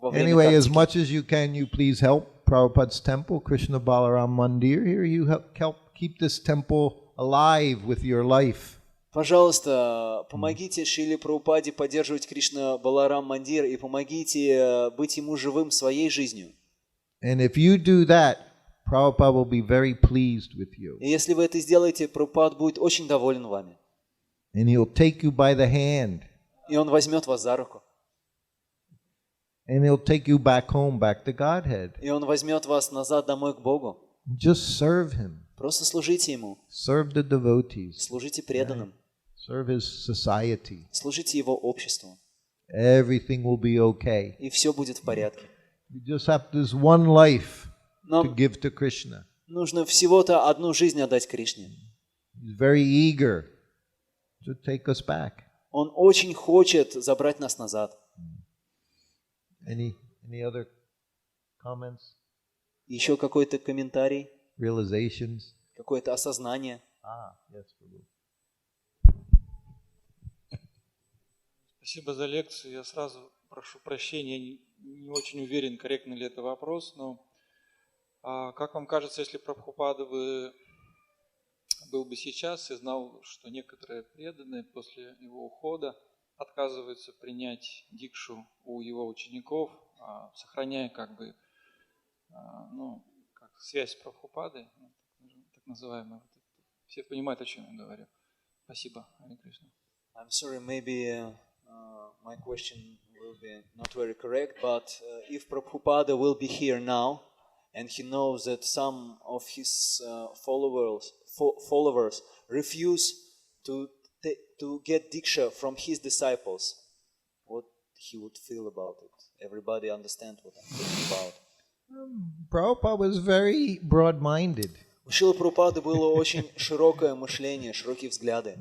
во время Anyway, as Картики. much as you can, you please help Prabhupada's temple, Krishna Balaram Mandir. Here, you help keep this temple alive with your life. Пожалуйста, помогите Шриле Прабхупаде поддерживать Кришна Баларам Мандир и помогите быть ему живым своей жизнью. And if you do that, Prabhupada will be very pleased with you. И если вы это сделаете, Прабхупад будет очень доволен вами. And he'll take you by the hand. И он возьмет вас за руку. And he'll take you back home, back to Godhead. И он возьмет вас назад домой к Богу. Just serve him. Просто служите ему. Serve the devotees. Служите преданным. Serve his society. Служите его обществу. Everything will be okay. И все будет в порядке. You just have this one life to Нам give to Krishna. нужно всего-то одну жизнь отдать Кришне. He's very eager to take us back. Он очень хочет забрать нас назад. Any other comments, Еще какой-то комментарий, realizations? какое-то осознание. Yes, Prabhu. Спасибо за лекцию. Я сразу прошу прощения, не очень уверен, корректно ли это вопрос, но как вам кажется, если Прабхупада был бы сейчас и знал, что некоторые преданные после его ухода отказываются принять дикшу у его учеников, сохраняя связь с Прабхупадой, так называемая. Все понимают, о чем я говорю. Спасибо, Харе Кришна. I'm sorry, maybe my question will be not very correct, but if Prabhupada will be here now, and he knows that some of his followers refuse to get diksha from his disciples, what he would feel about it? Everybody understand what I'm talking about? Prabhupada was very broad-minded. У Шрилы Прабхупады было очень широкое мышление, широкие взгляды.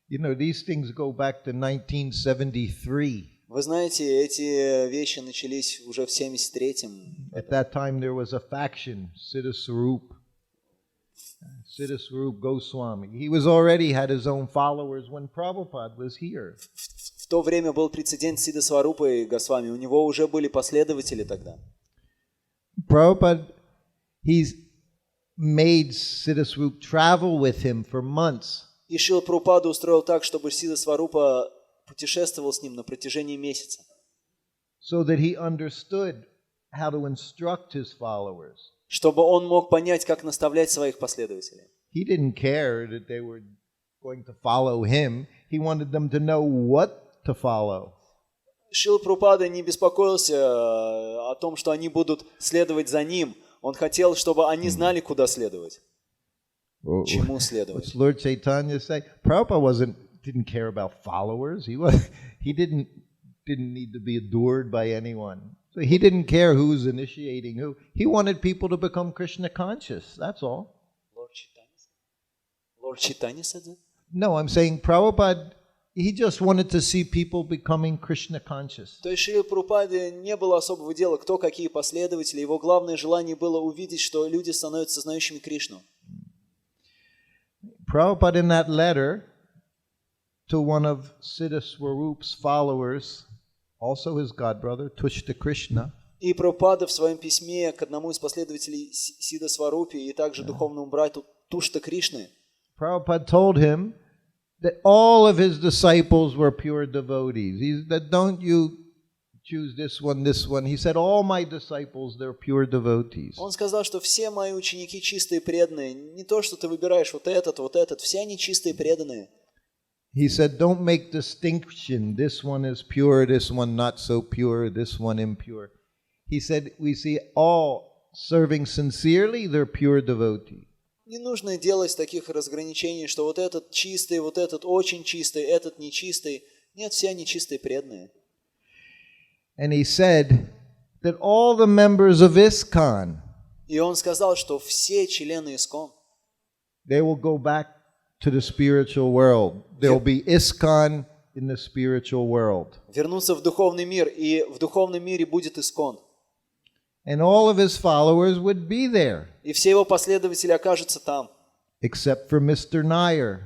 You know, these things go back to 1973. Вы знаете, эти вещи начались уже в 73-м. At that time there was a faction, Siddha Swarup Goswami. He was already had his own followers when Prabhupada was here. В то время был прецедент Сидда Сварупы и Госвами. У него уже были последователи тогда. Prabhupada, he's made Siddha Swarup travel with him for months. И Шрила Прабхупада устроил так, чтобы Сидда Сварупа путешествовал с ним на протяжении месяца. So that he understood how to instruct his followers. Чтобы он мог понять, как наставлять своих последователей. He didn't care that they were going to follow him. He wanted them to know what to follow. Шрила Прабхупада не беспокоился о том, что они будут следовать за ним. Он хотел, чтобы они знали, куда следовать. Чему следовать. What's Lord Chaitanya say? Prabhupada didn't care about followers. He didn't need to be adored by anyone. So he didn't care who's initiating who. He wanted people to become Krishna conscious. That's all. Lord Chaitanya said that? No, I'm saying Prabhupada, he just wanted to see people becoming Krishna conscious. То есть Шриле Прабхупаде не было особого дела, кто какие последователи. Его главное желание было увидеть, что люди становятся знающими Кришну. Prabhupada in that letter to one of Siddha Swarup's followers, also his godbrother, Tushta Krishna. И Прабхупада в своем письме к одному из последователей Сидда Сварупи и также духовному брату Тушта Кришны, Prabhupada told him that all of his disciples were pure devotees. He said, don't you choose this one. He said, all my disciples, they're pure devotees. Он сказал, что все мои ученики чистые преданные. Не то, что ты выбираешь вот этот, все они чистые преданные. He said, don't make distinction. This one is pure, this one not so pure, this one impure. He said, we see all serving sincerely, they're pure devotees. Не нужно делать таких разграничений, что вот этот чистый, вот этот очень чистый, этот нечистый. Нет, все они чистые преданные. And he said that all the members of ISKCON, И он сказал, что все члены ИСККОН, they will go back to the spiritual world. There will be ISKCON in the spiritual world. вернутся в духовный мир, и в духовном мире будет ИСККОН. And all of his followers would be there. И все его последователи окажутся там. Except for Mr. Nair.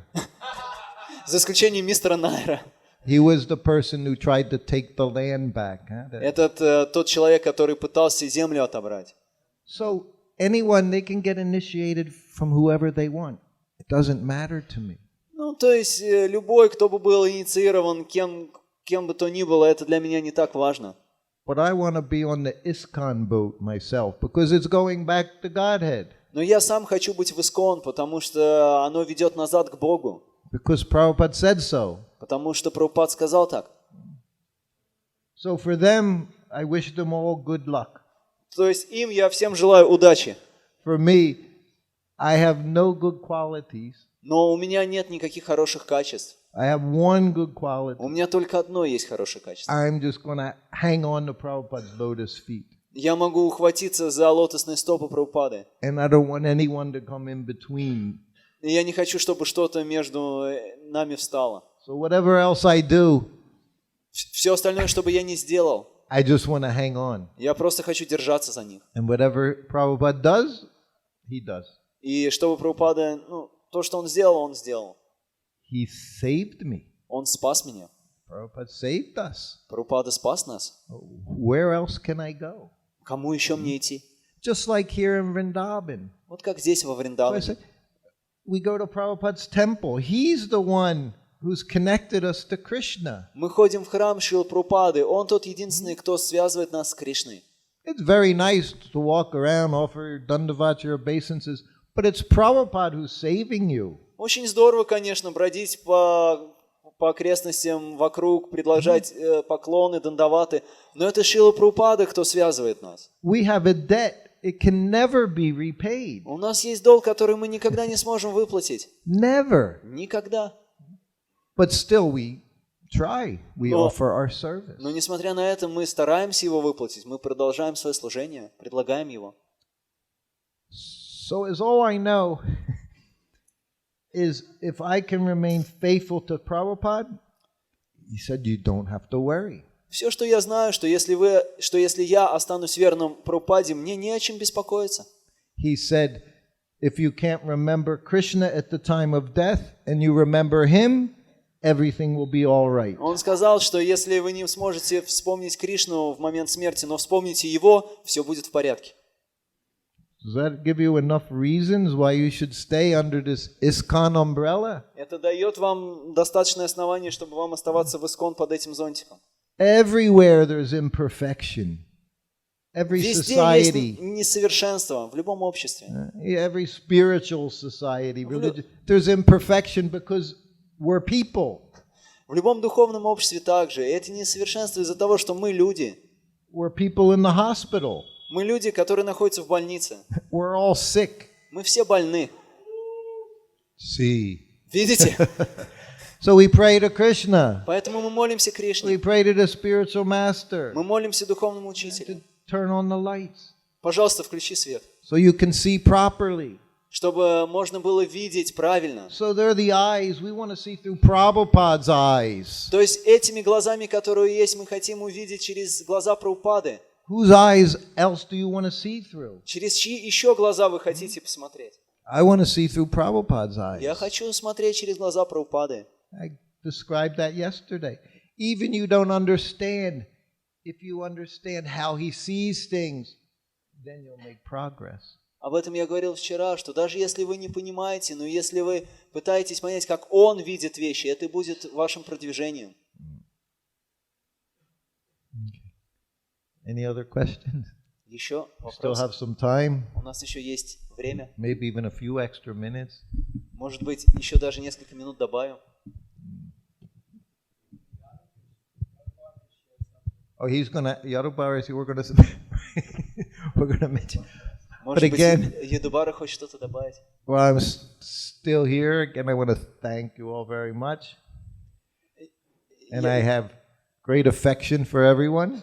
За исключением мистера Найра. He was the person who tried to take the land back. Этот тот человек, который пытался землю отобрать. So anyone, they can get initiated from whoever they want. It doesn't matter to me. Ну, то есть, любой, кто бы был инициирован, кем бы то ни было, это для меня не так важно. But I want to be on the ISKCON boat myself because it's going back to Godhead. Но я сам хочу быть в ИСККОН, потому что оно ведет назад к Богу. Because Prabhupada said so. Потому что Прабхупад сказал так. So for them, I wish them all good luck. То есть им я всем желаю удачи. For me, I have no good qualities. Но у меня нет никаких хороших качеств. I have one good quality. У меня только одно есть хорошее качество. I'm just going to hang on to Prabhupada's lotus feet. Я могу ухватиться за лотосные стопы Прабхупады. And I don't want anyone to come in between. И я не хочу, чтобы что-то между нами встало. So whatever else I do, Все остальное, что бы я ни сделал, I just want to hang on. я просто хочу держаться за них. And whatever Prabhupada does, he does. И чтобы Прабхупада, то, что он сделал, он сделал. He saved me. Он спас меня. Prabhupada saved us. Прабхупада спас нас. Where else can I go? Кому еще мне идти? Just like here in Vrindavan. Вот как здесь, во So I Вриндаване. say, we go to Prabhupada's temple. He's the one who's connected us to Krishna. Мы ходим в храм Шрилы Прабхупады. Он тот единственный, кто связывает нас с Кришной. It's very nice to walk around, offer dandavachara obeisances, but it's Prabhupada who's saving you. Очень здорово, конечно, бродить по окрестностям вокруг, предложить поклоны, дандаваты, но это Шрила Прабхупада, кто связывает нас. We have a debt. It can never be repaid. У нас есть долг, который мы никогда не сможем выплатить. Never. Никогда. But still we try. We offer our service. Но несмотря на это, мы стараемся его выплатить. Мы продолжаем свое служение, предлагаем его. So is all I know is if I can remain faithful to Prabhupada, he said you don't have to worry. Все, что я знаю, что если я останусь верным Прабхупаде, мне не о чем беспокоиться. He said, if you can't remember Krishna at the time of death and you remember him, everything will be all right. Он сказал, что если вы не сможете вспомнить Кришну в момент смерти, но вспомните его, все будет в порядке. Does that give you enough reasons why you should stay under this ISKCON umbrella? Это дает вам достаточное основание, чтобы вам оставаться в ИСКОН под этим зонтиком. Everywhere there's imperfection. Every Везде society. есть несовершенство, в любом обществе. Every spiritual society, religion. There's imperfection because we're people. В любом духовном обществе также. Это несовершенство из-за того, что мы люди. We're people in the hospital. Мы люди, которые находятся в больнице. We're all sick. Мы все больны. See. Видите? So we pray to Krishna. Поэтому мы молимся We Кришне. pray to the spiritual master. Мы молимся духовному учителю. Turn on the lights Пожалуйста, включи свет, so you can see properly. чтобы можно было видеть правильно. So they're the eyes. We want to see through Prabhupada's eyes. То есть этими глазами, которые есть, мы хотим увидеть через глаза Прабхупады. Whose eyes else do you want to see through? Через чьи еще глаза вы хотите посмотреть? I want to see through Prabhupada's eyes. Я хочу смотреть через глаза Прабхупады. I described that yesterday. Even you don't understand. If you understand how he sees things, then you'll make progress. Об этом я говорил вчера, что даже если вы не понимаете, но если вы пытаетесь понять, как он видит вещи, это будет вашим продвижением. Any other questions? Еще Still вопросы? have some time, У нас еще есть время. maybe even a few extra minutes. Может быть, еще даже несколько минут добавим. Oh, he's gonna Yarubarisi. We're gonna mention. Может быть, again- Едубара хочет что-то добавить. Well, I'm still here. Again, I want to thank you all very much, and I have great affection for everyone.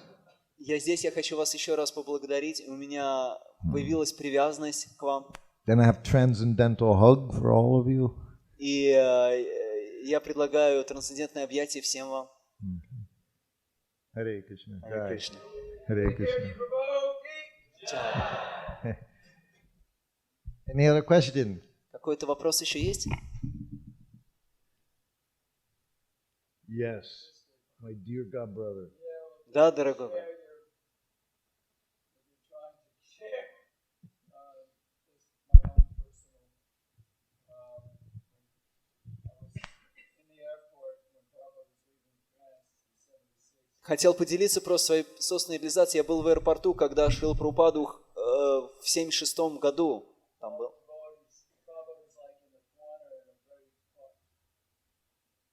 Я здесь, я хочу вас еще раз поблагодарить. У меня появилась привязанность к вам. Then I have transcendental hug for all of you. И я предлагаю трансцендентное объятие всем вам. Hare Krishna. Харе Кришна. Hare Krishna. Any other question? Какой-то вопрос еще есть? Yes, my dear God brother. Да, дорогой брат. Хотел поделиться просто своей собственной реализацией. Я был в аэропорту, когда Шрила Прабхупаду в 76-м году там был.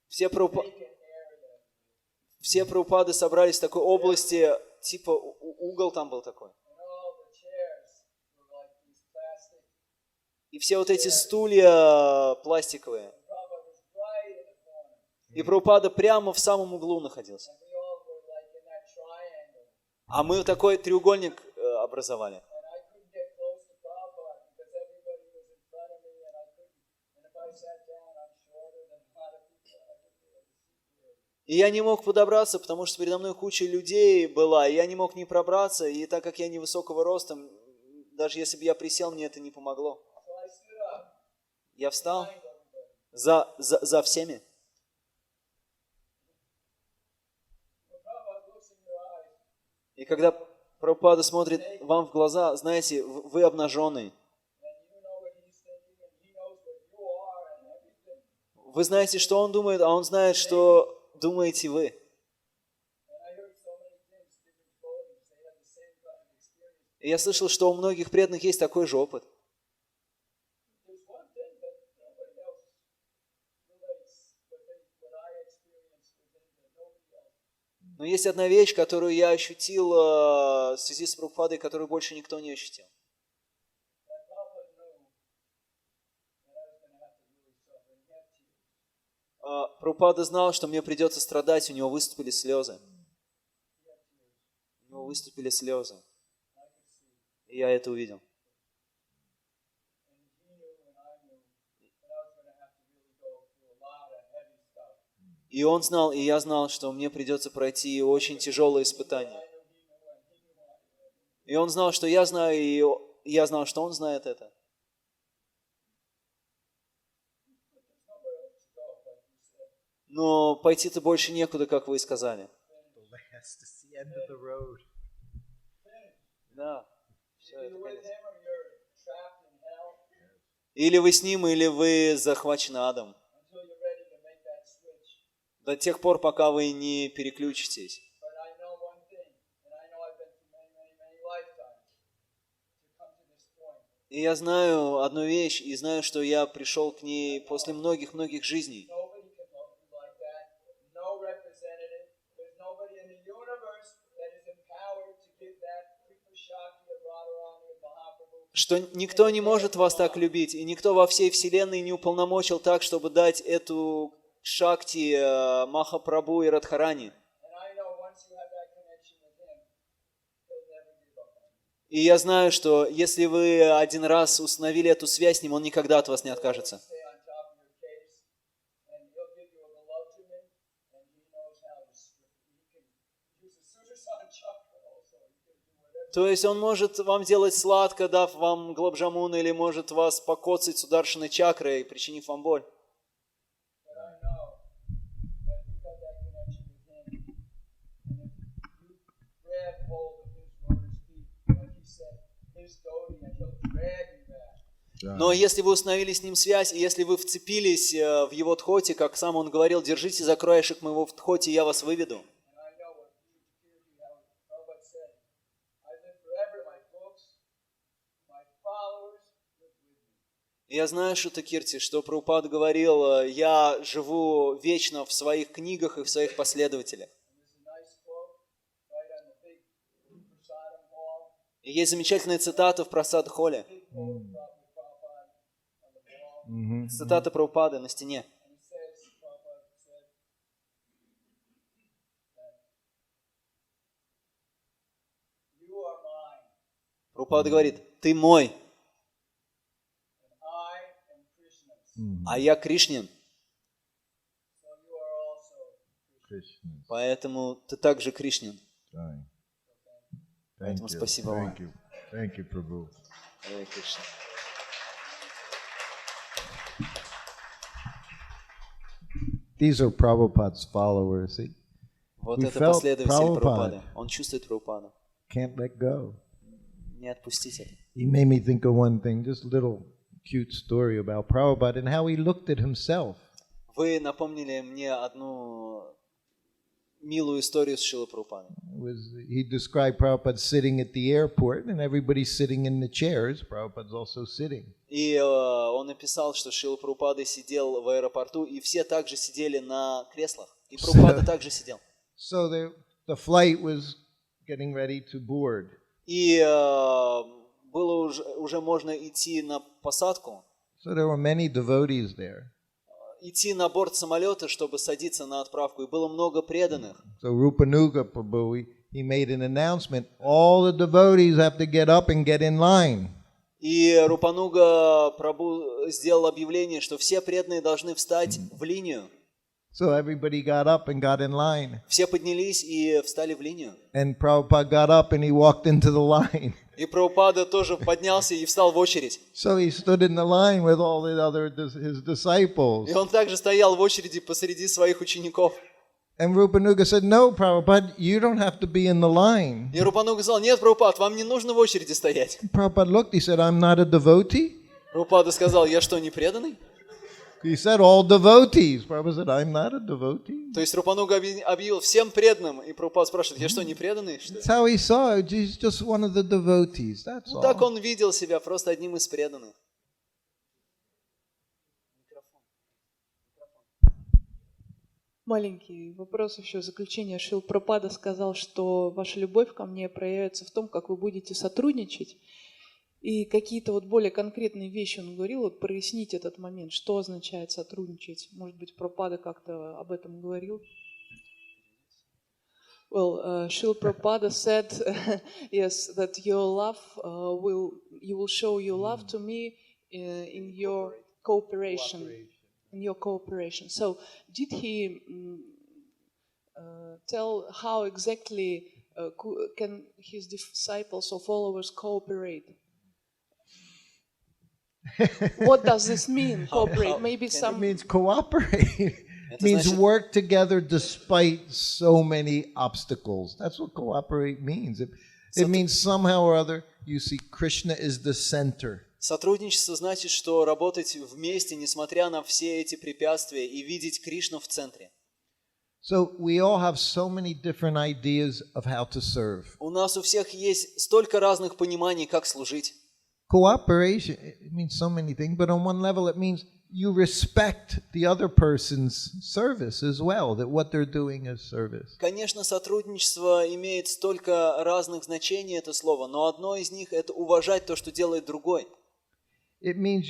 Все Прабхупады собрались в такой области, типа угол там был такой. И все вот эти стулья пластиковые. И Прабхупада прямо в самом углу находился. А мы такой треугольник образовали. И я не мог подобраться, потому что передо мной куча людей была, и я не мог не пробраться, и так как я невысокого роста, даже если бы я присел, мне это не помогло. Я встал за всеми. И когда Прабхупада смотрит вам в глаза, знаете, вы обнаженный. Вы знаете, что он думает, а он знает, что думаете вы. И я слышал, что у многих преданных есть такой же опыт. Но есть одна вещь, которую я ощутил в связи с Прабхупадой, которую больше никто не ощутил. Прабхупада знал, что мне придется страдать, у него выступили слезы. У него выступили слезы. И я это увидел. И он знал, и я знал, что мне придется пройти очень тяжелые испытания. И он знал, что я знаю, и я знал, что он знает это. Но пойти-то больше некуда, как вы и сказали. Да. Все, это конец. Или вы с ним, или вы захвачены адом. До тех пор, пока вы не переключитесь. И я знаю одну вещь, и знаю, что я пришел к ней после многих-многих жизней. Что никто не может вас так любить, и никто во всей вселенной не уполномочил так, чтобы дать эту Шакти Махапрабху и Радхарани. И я знаю, что если вы один раз установили эту связь с ним, он никогда от вас не откажется. То есть он может вам делать сладко, дав вам глабджамун, или может вас покоцать сударшиной чакрой, причинив вам боль. Но если вы установили с ним связь, и если вы вцепились в его дхоти, как сам он говорил, держите за краешек моего дхоти, я вас выведу. Я знаю, Шрутакирти, что Прабхупада говорил, я живу вечно в своих книгах и в своих последователях. И есть замечательная цитата в Прасад-холле. Цитата Прабхупады на стене. Прабхупада говорит, ты мой, а я Кришнин. Поэтому ты также Кришнин. Поэтому спасибо вам. Thank you, Prabhu. Харе Кришна. These are Prabhupada's followers. See? Вот We это felt последователь Прабхупады. Prabhupada. Он чувствует Прабхупаду. Can't let go. Не отпустить это. He made me think of one thing, just a little cute story about Prabhupada and how he looked at himself. Вы напомнили мне одну милую историю с Шрилой Прабхупадой. He described Prabhupada sitting at the airport and everybody's sitting in the chairs. Prabhupada's also sitting. И он написал, что Шрила Прабхупада сидел в аэропорту, и все также сидели на креслах. И Прабхупада также сидел. So the flight was getting ready to board. И было уже можно идти на посадку, So there were many devotees there. идти на борт самолета, чтобы садиться на отправку. И было много преданных. So Rupanuga Prabhu, he made an announcement. All the devotees have to get up and get in line. И Рупануга Прабху сделал объявление, что все преданные должны встать в линию. So everybody got up and got in line. Все поднялись и встали в линию. And Prabhupada got up and he walked into the line. И Прабхупада тоже поднялся и встал в очередь. So he stood in the line with all the other his disciples. И он также стоял в очереди посреди своих учеников. And Rupanuga said, "No, Prabhupada, you don't have to be in the line." И Рупануга сказал, нет, Прабхупад, вам не нужно в очереди стоять. Prabhupada looked, he said, "I'm not a devotee." Прабхупада сказал, я что, не преданный? He said all devotees. Prabhupada said, I'm not a devotee. То есть Рупануга объявил всем преданным, и Прабхупада спрашивает, я что, не преданный? Что ли? That's how he saw it. He's just one of the devotees. That's Ну, так all. он видел себя просто одним из преданных. Маленький вопрос еще в заключение. Шрила Прабхупада сказал, что ваша любовь ко мне проявится в том, как вы будете сотрудничать. И какие-то вот более конкретные вещи он говорил, вот прояснить этот момент, что означает сотрудничать. Может быть, Прабхупада как-то об этом говорил? Well, Srila Prabhupada said, yes, that your love you will show your love to me in your cooperation. In your cooperation. So, did he tell how exactly can his disciples or followers cooperate? What does this mean? Cooperate? Maybe some. It means cooperate. It means значит- work together despite so many obstacles. That's what cooperate means. It means somehow or other you see Krishna is the center. Сотрудничество значит, что работать вместе, несмотря на все эти препятствия, и видеть Кришну в центре. So we all have so many different ideas of how to serve. У нас у всех есть столько разных пониманий, как служить. Cooperation, it means so many things, but on one level it means you respect the other person's service as well, that what they're doing is service. Конечно, сотрудничество имеет столько разных значений, это слово, но одно из них – это уважать то, что делает другой. It means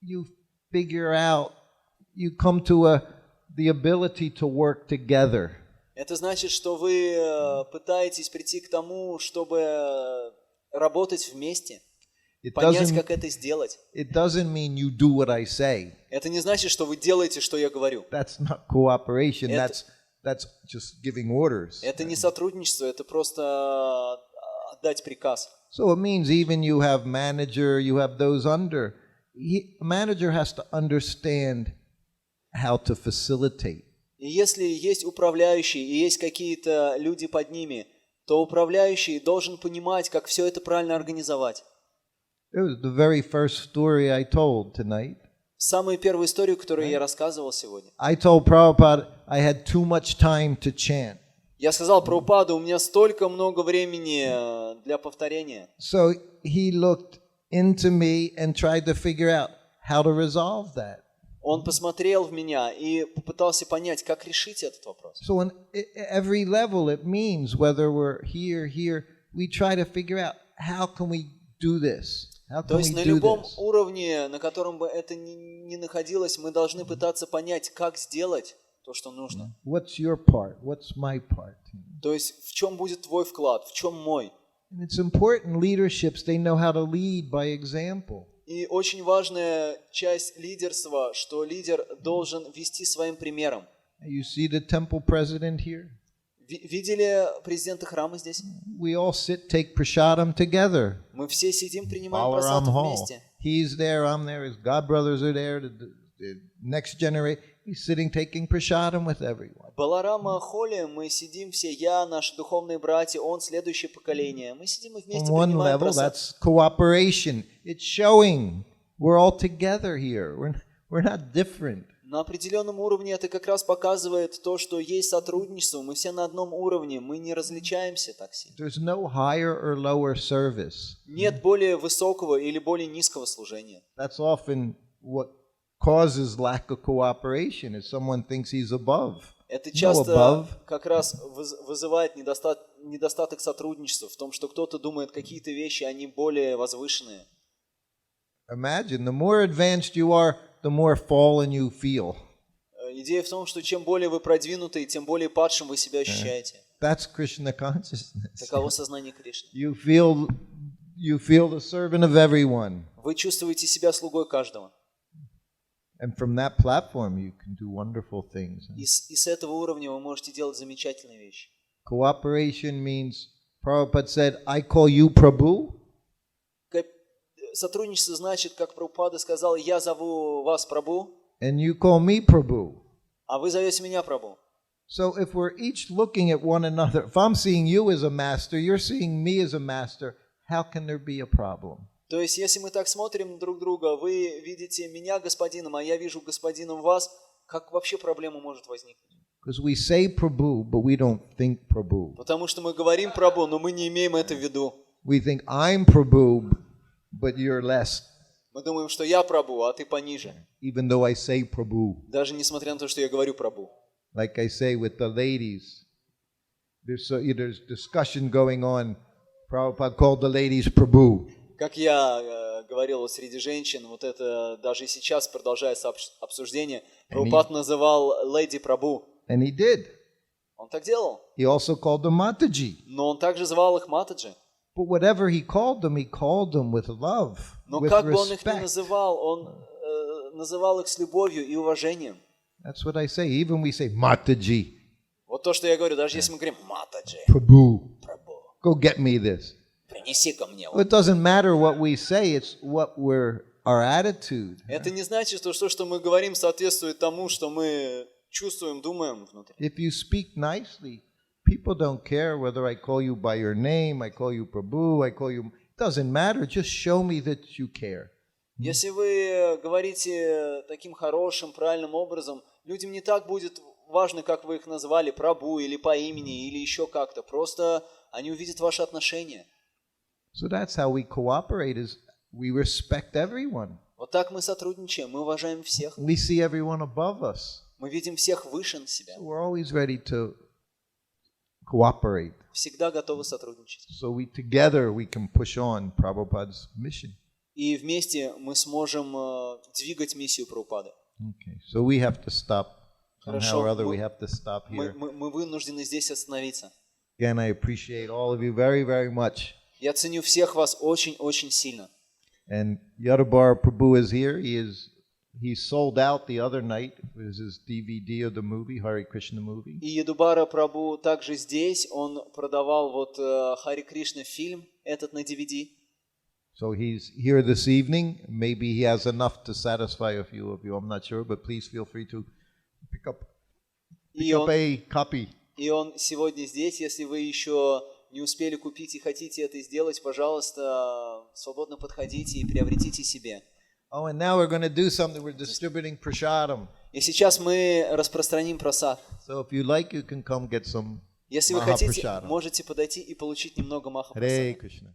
you figure out, you come to the ability to work together. Это значит, что вы пытаетесь прийти к тому, чтобы работать вместе, понять, как это сделать. It doesn't mean you do what I say. Это не значит, что вы делаете, что я говорю. That's not cooperation. Это- That's just giving orders. Это не сотрудничество, это просто отдать приказ. So it means even you have manager, you have those under. A manager has to understand how to facilitate. И если есть управляющий и есть какие-то люди под ними, то управляющий должен понимать, как все это правильно организовать. It was the very first story I told tonight. Самую первую историю, которую я рассказывал сегодня. I told Prabhupada I had too much time to chant. Я сказал Прабхупаде, у меня столько много времени для повторения. So he looked into me and tried to figure out how to resolve that. Он посмотрел в меня и попытался понять, как решить этот вопрос. So on every level it means whether we're here, we try to figure out how can we do this? How То can есть we на do любом this? уровне, на котором бы это ни находилось, мы должны пытаться понять, как сделать то, что нужно. What's your part? What's my part? То есть в чем будет твой вклад, в чем мой. And it's important leaderships, they know how to lead by example. И очень важная часть лидерства, что лидер должен вести своим примером. You see the temple president here? Видели президента храма здесь? We all sit, take prasadam together. Мы все сидим, принимаем Balaram просад Hall. вместе. He's there, I'm there, his godbrothers are there, the next generation. He's sitting taking prasadam with everyone. В Баларама-холле мы сидим все, я, наши духовные братья, он, следующее поколение. Мы сидим и вместе On one принимаем level, просад. that's cooperation. It's showing we're all together here. We're not different. На определенном уровне это как раз показывает то, что есть сотрудничество, мы все на одном уровне, мы не различаемся так сильно. There's no higher or lower service. Нет более высокого или более низкого служения. That's often what causes lack of cooperation, is someone thinks he's above. Это No часто above. как раз вызывает недостаток сотрудничества в том, что кто-то думает, какие-то вещи, они более возвышенные. Imagine, the more advanced you are, the more fallen you feel. Идея в том, что чем более вы продвинуты, тем более падшим вы себя ощущаете. That's Krishna consciousness. Таково сознание Кришны. You feel the servant of everyone. Вы чувствуете себя слугой каждого. And from that platform you can do wonderful things. И с этого уровня вы можете делать замечательные вещи. Cooperation means, Prabhupada said, I call you Prabhu. Сотрудничество значит, как Прабхупада сказал, я зову вас Прабху, And you call me Prabhu. а вы зовете меня Прабху. So if we're each looking at one another, if I'm seeing you as a master, you're seeing me as a master, how can there be a problem? То есть, если мы так смотрим друг друга, вы видите меня господином, а я вижу господином вас, как вообще проблема может возникнуть? Because we say Prabhu, but we don't think Prabhu. Потому что мы говорим Прабху, но мы не имеем это в виду. We think I'm Prabhu, but you're less, Мы думаем, что я Прабху, а ты пониже. even though I say Prabhu. Даже несмотря на то, что я говорю Прабху. Like I say with the ladies, there's discussion going on. Prabhupada called the ladies Prabhu. Как я говорил вот среди женщин, вот это даже и сейчас продолжается обсуждение. Прабхупад называл леди Прабху. And he did. Он так делал. He also called them Mataji. Но он также звал их Матаджи. But whatever he called them with love, Но with как бы он их ни respect. называл, он называл их с любовью и уважением. That's what I say. Even we say Mataji, Вот то, что я говорю, даже если мы говорим Матаджи, Prabhu, Прабху, go get me this. принеси ко мне. Well, it doesn't matter what we say, it's what our attitude. Это не значит, что то, что мы говорим, соответствует тому, что мы чувствуем, думаем внутри. If you speak nicely, people don't care whether I call you by your name, I call you Prabhu, I call you... It doesn't matter. Just show me that you care. Если вы говорите таким хорошим, правильным образом, людям не так будет важно, как вы их назвали, Прабху или по имени, или еще как-то. Просто они увидят ваши отношения. So that's how we cooperate, is we respect everyone. Вот так мы сотрудничаем, мы уважаем всех. We see everyone above us. Мы видим всех выше себя. So we're always ready to cooperate. Всегда готовы сотрудничать. So together we can push on Prabhupada's mission. И вместе мы сможем двигать миссию Прабхупады. Okay, so we have to stop. Somehow Хорошо, or other we have to stop here. мы вынуждены здесь остановиться. Again, I appreciate all of you very, very much. Я ценю всех вас очень-очень сильно. And Yadabar Prabhu is here. He sold out the other night. It was his DVD of the movie, Hare Krishna movie. И Ядубара Прабху также здесь. Он продавал вот Хари Кришна фильм, этот на DVD. So he's here this evening. Maybe he has enough to satisfy a few of you. I'm not sure, but please feel free to pick up a copy. И он сегодня здесь. Если вы еще не успели купить и хотите это сделать, пожалуйста, свободно подходите и приобретите себе. Oh, and now we're going to do something. We're distributing prasadam. И сейчас мы распространим прасад. So if you like, you can come get some Если вы хотите, Mahaprasadam. можете подойти и получить немного Hare Махапрасада. Krishna.